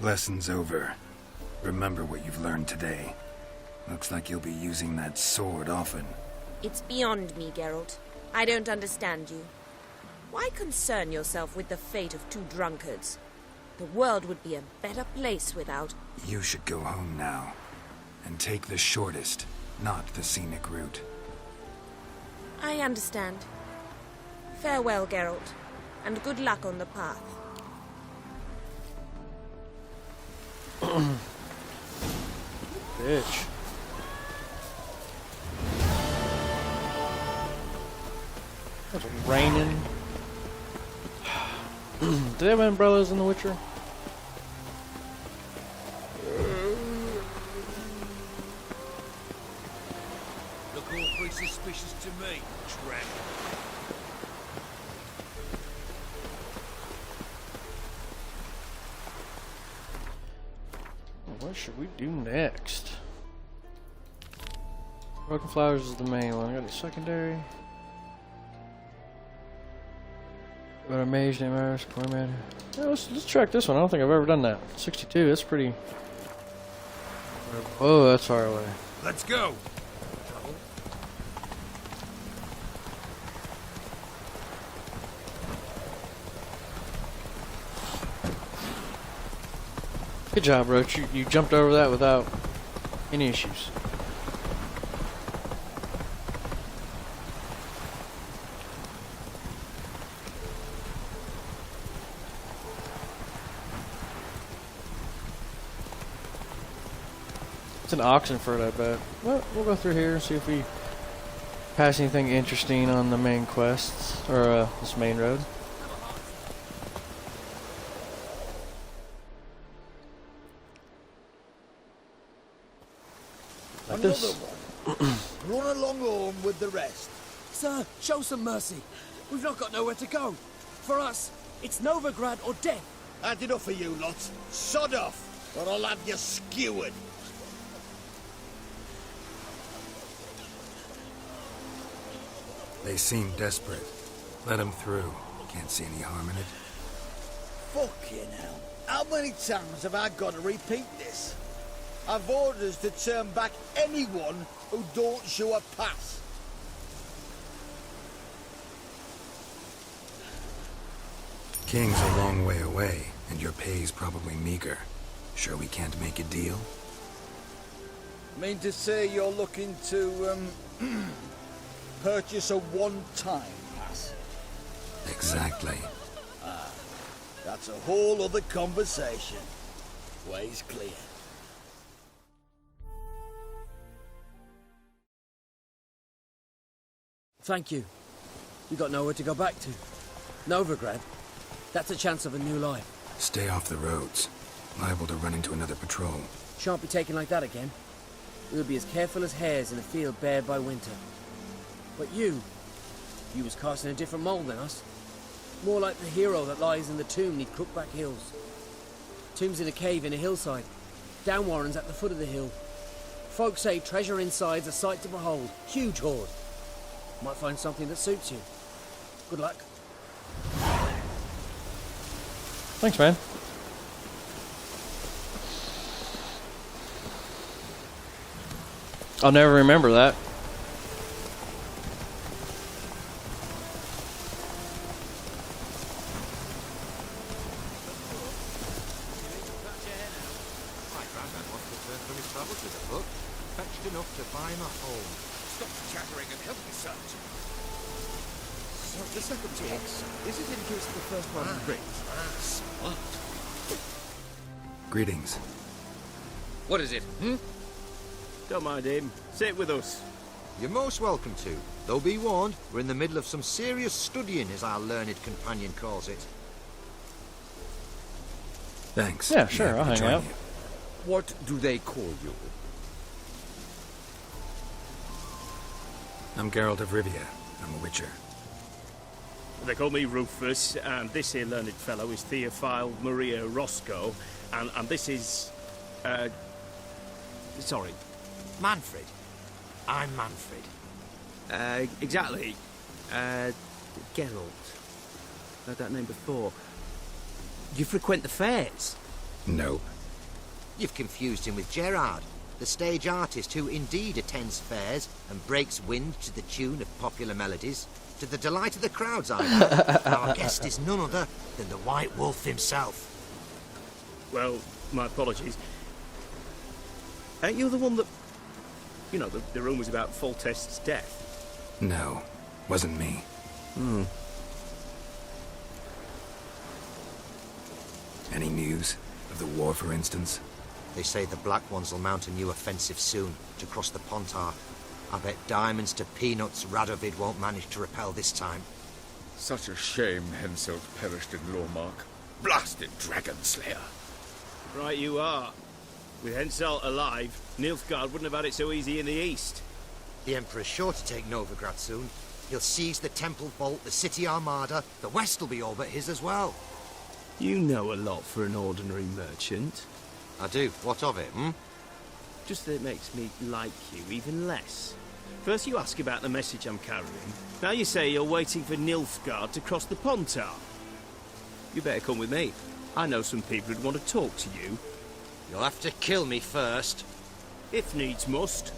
Lesson's over. Remember what you've learned today. Looks like you'll be using that sword often. It's beyond me, Geralt. I don't understand you. Why concern yourself with the fate of two drunkards? The world would be a better place without... You should go home now. And take the shortest, not the scenic route. I understand. Farewell, Geralt. And good luck on the path. Bitch. It's raining. Do they have umbrellas in The Witcher? Look awfully suspicious to me, tramp. What should we do next? Broken Flowers is the main one. I got a secondary. Got a mage named Iris, Cormac. Yeah, let's track this one. I don't think I've ever done that. 62, that's pretty... Oh, that's far away. Let's go. Good job, Roach. You jumped over that without any issues. It's an Oxenford, I bet. Well, we'll go through here and see if we pass anything interesting on the main quests, or this main road. Like Another this. one. Run along home with the rest. Sir, show some mercy. We've not got nowhere to go. For us, it's Novigrad or death. Had enough of you lot. Sod off, or I'll have you skewered. They seem desperate. Let them through. Can't see any harm in it. Fucking hell. How many times have I got to repeat this? I've orders to turn back anyone who don't show a pass. King's a long way away, and your pay's probably meager. Sure we can't make a deal? Mean to say you're looking to, purchase a one-time pass? Exactly. Ah, that's a whole other conversation. Way's clear. Thank you. We got nowhere to go back to. Novigrad. That's a chance of a new life. Stay off the roads. Liable to run into another patrol. Shan't be taken like that again. We'll be as careful as hares in a field bared by winter. But you was cast in a different mould than us. More like the hero that lies in the tomb neath Crookback Hills. Tomb's in a cave in a hillside. Down Warren's at the foot of the hill. Folks say treasure inside's a sight to behold. Huge hoard. Might find something that suits you. Good luck. Thanks, man. I'll never remember that. My granddad once returned from his travels with a book, fetched enough to buy my home. Stop chattering and help me search. So the second box, is it in case the first one breaks? Smart. Greetings. What is it, Don't mind him. Sit with us. You're most welcome to. Though be warned, we're in the middle of some serious studying, as our learned companion calls it. Thanks. Yeah, sure, I'll hang join out. you. What do they call you? I'm Geralt of Rivia. I'm a witcher. They call me Rufus, and this here learned fellow is Theophile Maria Roscoe, and this is... sorry. Manfred. I'm Manfred. Exactly. Geralt. Heard that name before. You frequent the fairs? No. You've confused him with Gerard, the stage artist who indeed attends fairs and breaks wind to the tune of popular melodies, to the delight of the crowds, I know. Our guest is none other than the White Wolf himself. Well, my apologies. Ain't you the one that... You know, the rumours about Foltest's death? No, wasn't me. Any news of the war, for instance? They say the Black Ones will mount a new offensive soon to cross the Pontar. I bet diamonds to peanuts Radovid won't manage to repel this time. Such a shame Henselt perished in Lormark. Blasted dragon slayer. Right you are. With Henselt alive, Nilfgaard wouldn't have had it so easy in the east. The Emperor's sure to take Novigrad soon. He'll seize the Temple Vault, the City Armada. The West will be all but his as well. You know a lot for an ordinary merchant. I do. What of it, Just that it makes me like you even less. First you ask about the message I'm carrying. Now you say you're waiting for Nilfgaard to cross the Pontar. You better come with me. I know some people who'd want to talk to you. You'll have to kill me first. If needs must.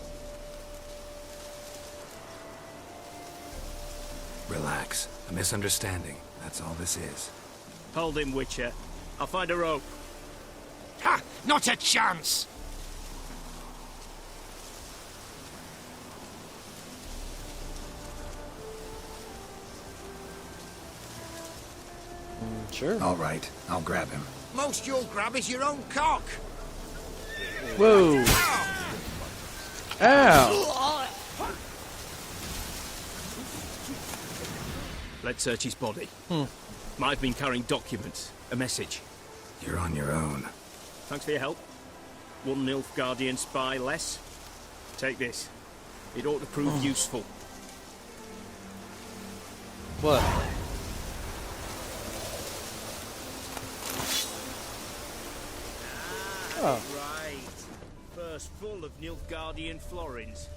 Relax. A misunderstanding. That's all this is. Hold him, Witcher. I'll find a rope. Ha! Not a chance! Sure. All right, I'll grab him. Most you'll grab is your own cock. Whoa. Ow. Let's search his body. Might have been carrying documents. A message. You're on your own. Thanks for your help. One Nilfgaardian spy less. Take this. It ought to prove useful. What? Oh. Right. First full of Nilfgaardian florins.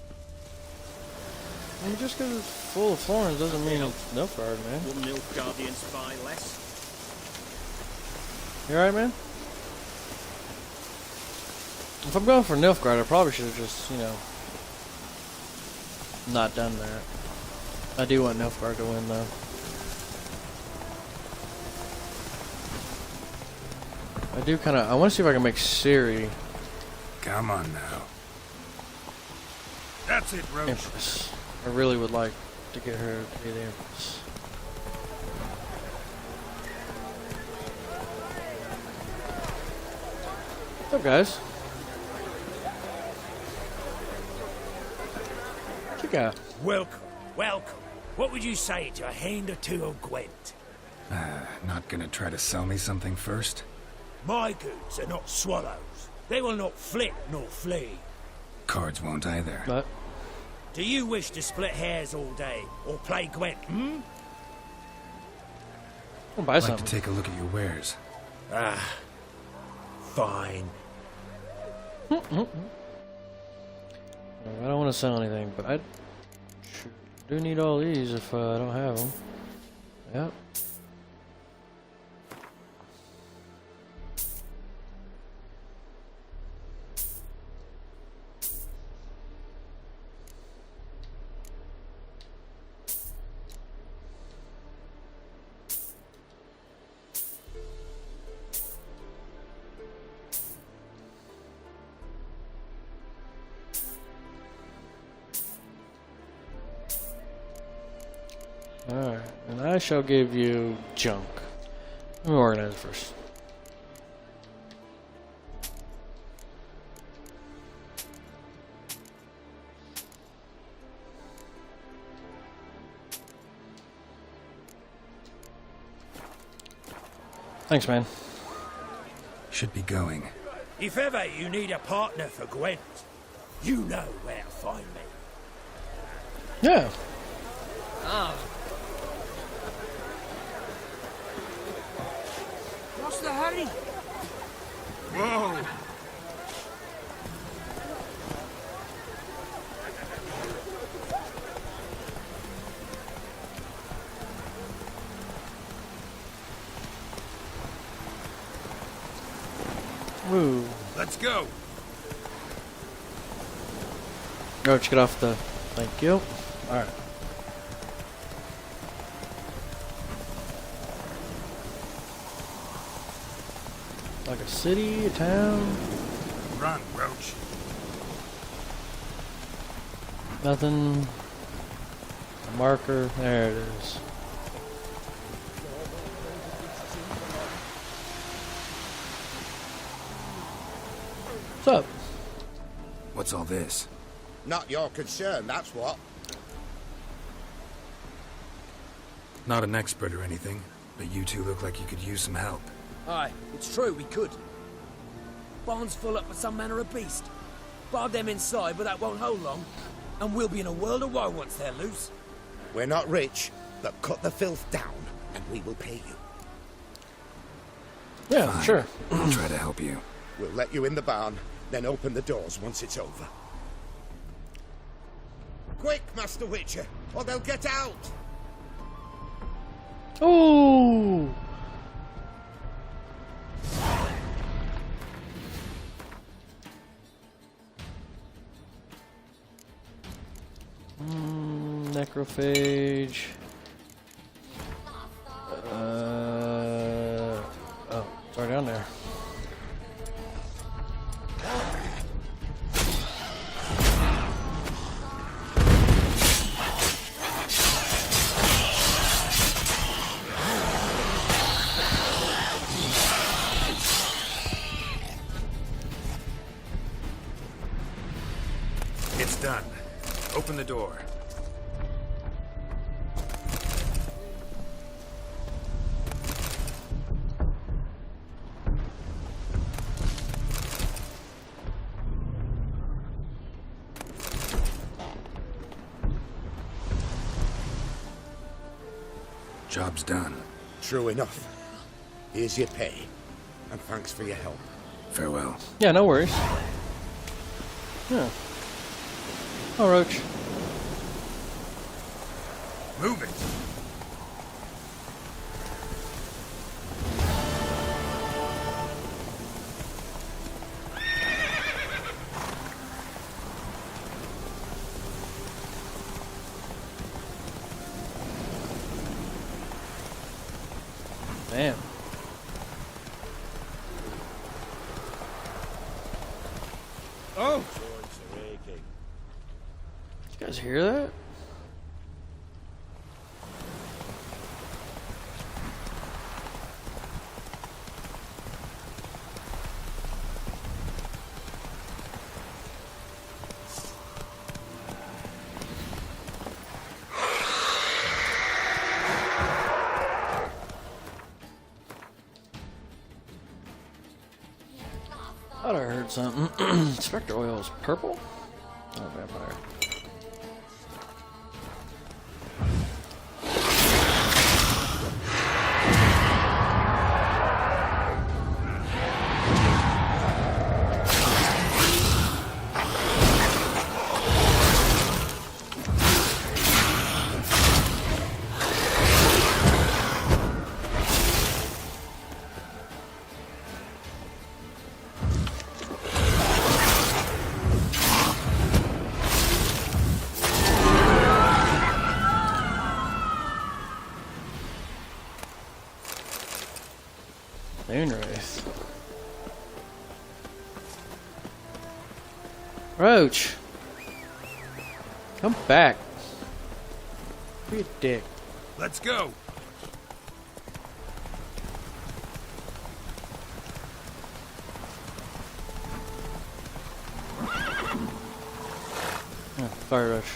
I mean, just because it's full of florins doesn't mean it's Nilfgaard, man. One Nilfgaardian spy less. You alright, man? If I'm going for Nilfgaard, I probably should have just, you know, not done that. I do want Nilfgaard to win, though. I do kind of... I want to see if I can make Ciri... Come on now. That's it, Roach. Empress. I really would like to get her to be the Empress. What's up, guys? What you got? Welcome, welcome. What would you say to a hand or two of Gwent? Not gonna try to sell me something first? My goods are not swallows. They will not flit nor flee. Cards won't either. What? Do you wish to split hairs all day, or play Gwent, I'll buy I'd like something. to take a look at your wares. Fine. I don't want to sell anything, but I do need all these if I don't have them. Yep. Alright, and I shall give you junk. Let me organize it first. Thanks, man. Should be going. If ever you need a partner for Gwent, you know where to find me. Yeah. Ah. What's the hurry? Whoa! Woo. Let's go. Roach, get off the. Thank you. Alright. Like a city, a town. Run, Roach. Nothing. A marker. There it is. What's up? What's all this? Not your concern, that's what. Not an expert or anything, but you two look like you could use some help. Aye, it's true, we could. Barn's full up with some manner of beast. Bar them inside, but that won't hold long. And we'll be in a world of woe once they're loose. We're not rich, but cut the filth down, and we will pay you. Yeah, Fine. sure. I'll try to help you. We'll let you in the barn, then open the doors once it's over. Quick, Master Witcher, or they'll get out! Ooh! Necrophage. Oh, it's already down there. It's done. Open the door. Job's done. True enough. Here's your pay, and thanks for your help. Farewell. Yeah, no worries. Yeah. Oh, Roach. Move it. Damn. Oh! You guys hear that? Thought I heard something. Spectre oil is purple? Oh, vampire. Moonwraith. Roach! Come back. Be a dick. Let's go. Oh, fire rush.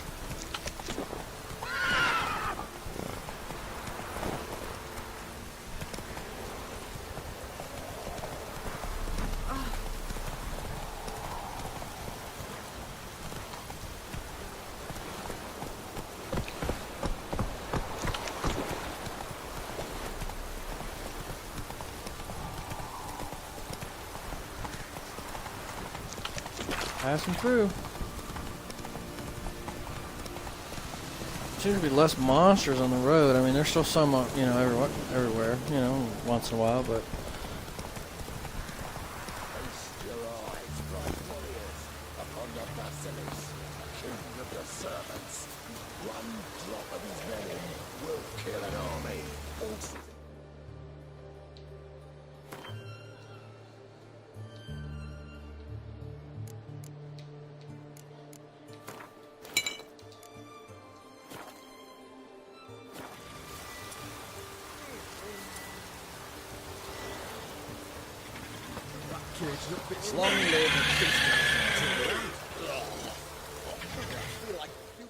Passing through. Seems to be less monsters on the road. I mean, there's still some, you know, everywhere, you know, once in a while, but.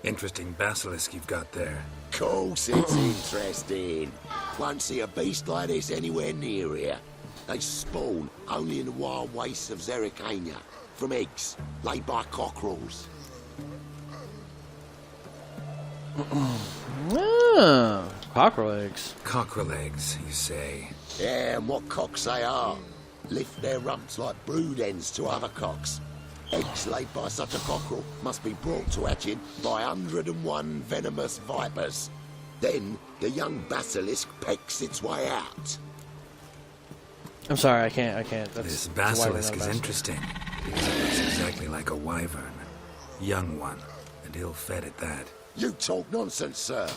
Interesting basilisk you've got there. Course it's interesting. Won't see a beast like this anywhere near here. They spawn only in the wild wastes of Zerrikania, from eggs laid by cockerels. Ah, cockerel eggs. Cockerel eggs, you say? Yeah, and what cocks they are. Lift their rumps like brood hens to other cocks. Eggs laid by such a cockerel must be brought to hatching by 101 venomous vipers. Then the young basilisk pecks its way out. I'm sorry, I can't. This basilisk is interesting, because it looks exactly like a wyvern. Young one, and ill-fed at that. You talk nonsense, sir.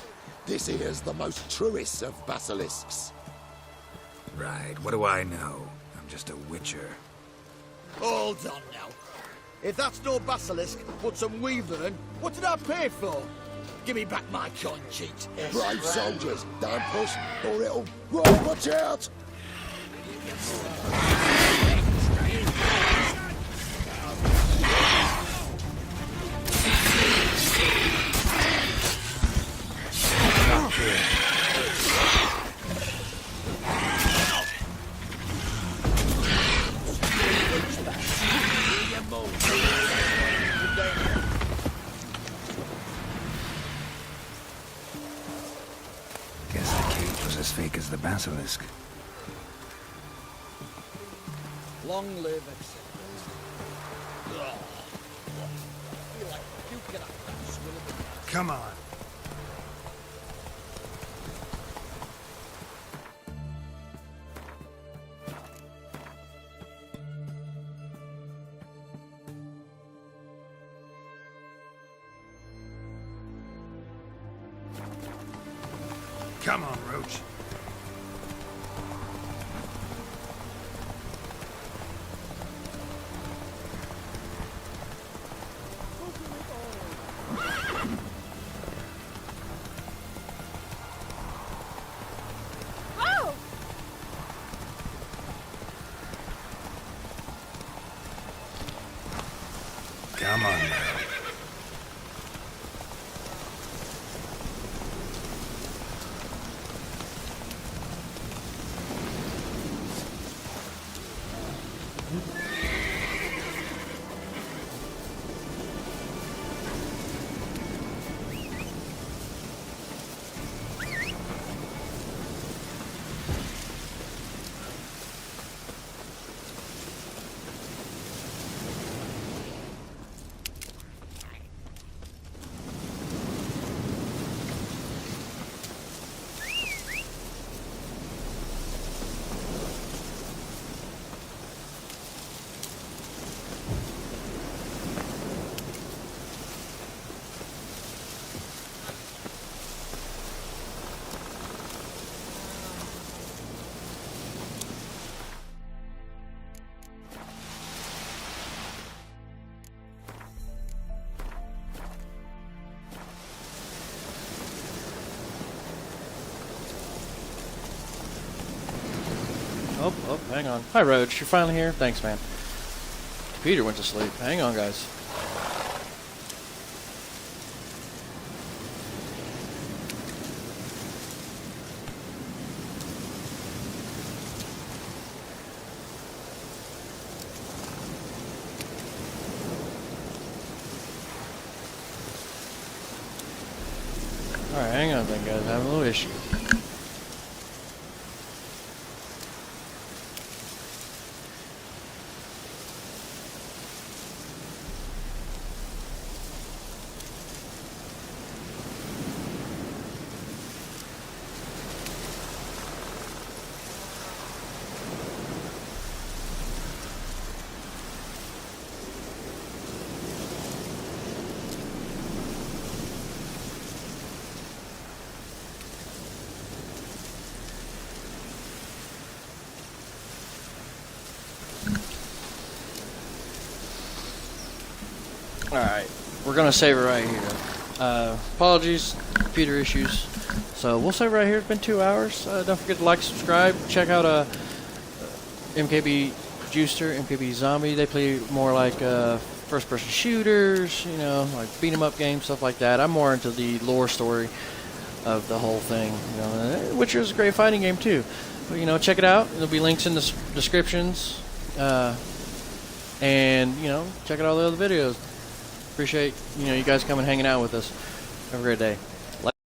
This here's the most truest of basilisks. Right, what do I know? I'm just a witcher. Hold on now. If that's no basilisk, but some wyvern, what did I pay for? Give me back my coin, cheat. Brave soldiers, don't push, or it'll... Right, watch out! Guess the cage was as fake as the basilisk. Long live it. Come on. Come on, Roach. Come on now. Oh, hang on. Hi, Roach. You're finally here? Thanks, man. Peter went to sleep. Hang on, guys. Alright, hang on then, guys. I have a little issue. Alright, we're going to save it right here. Apologies, computer issues. So we'll save it right here. It's been 2 hours. Don't forget to like, subscribe. Check out MKBChu, MKB Zombie. They play more like first-person shooters, you know, like beat-em-up games, stuff like that. I'm more into the lore story of the whole thing. You know, Witcher is a great fighting game too. But, you know, check it out. There'll be links in the descriptions. And, you know, check out all the other videos. Appreciate, you know, you guys coming hanging out with us. Have a great day.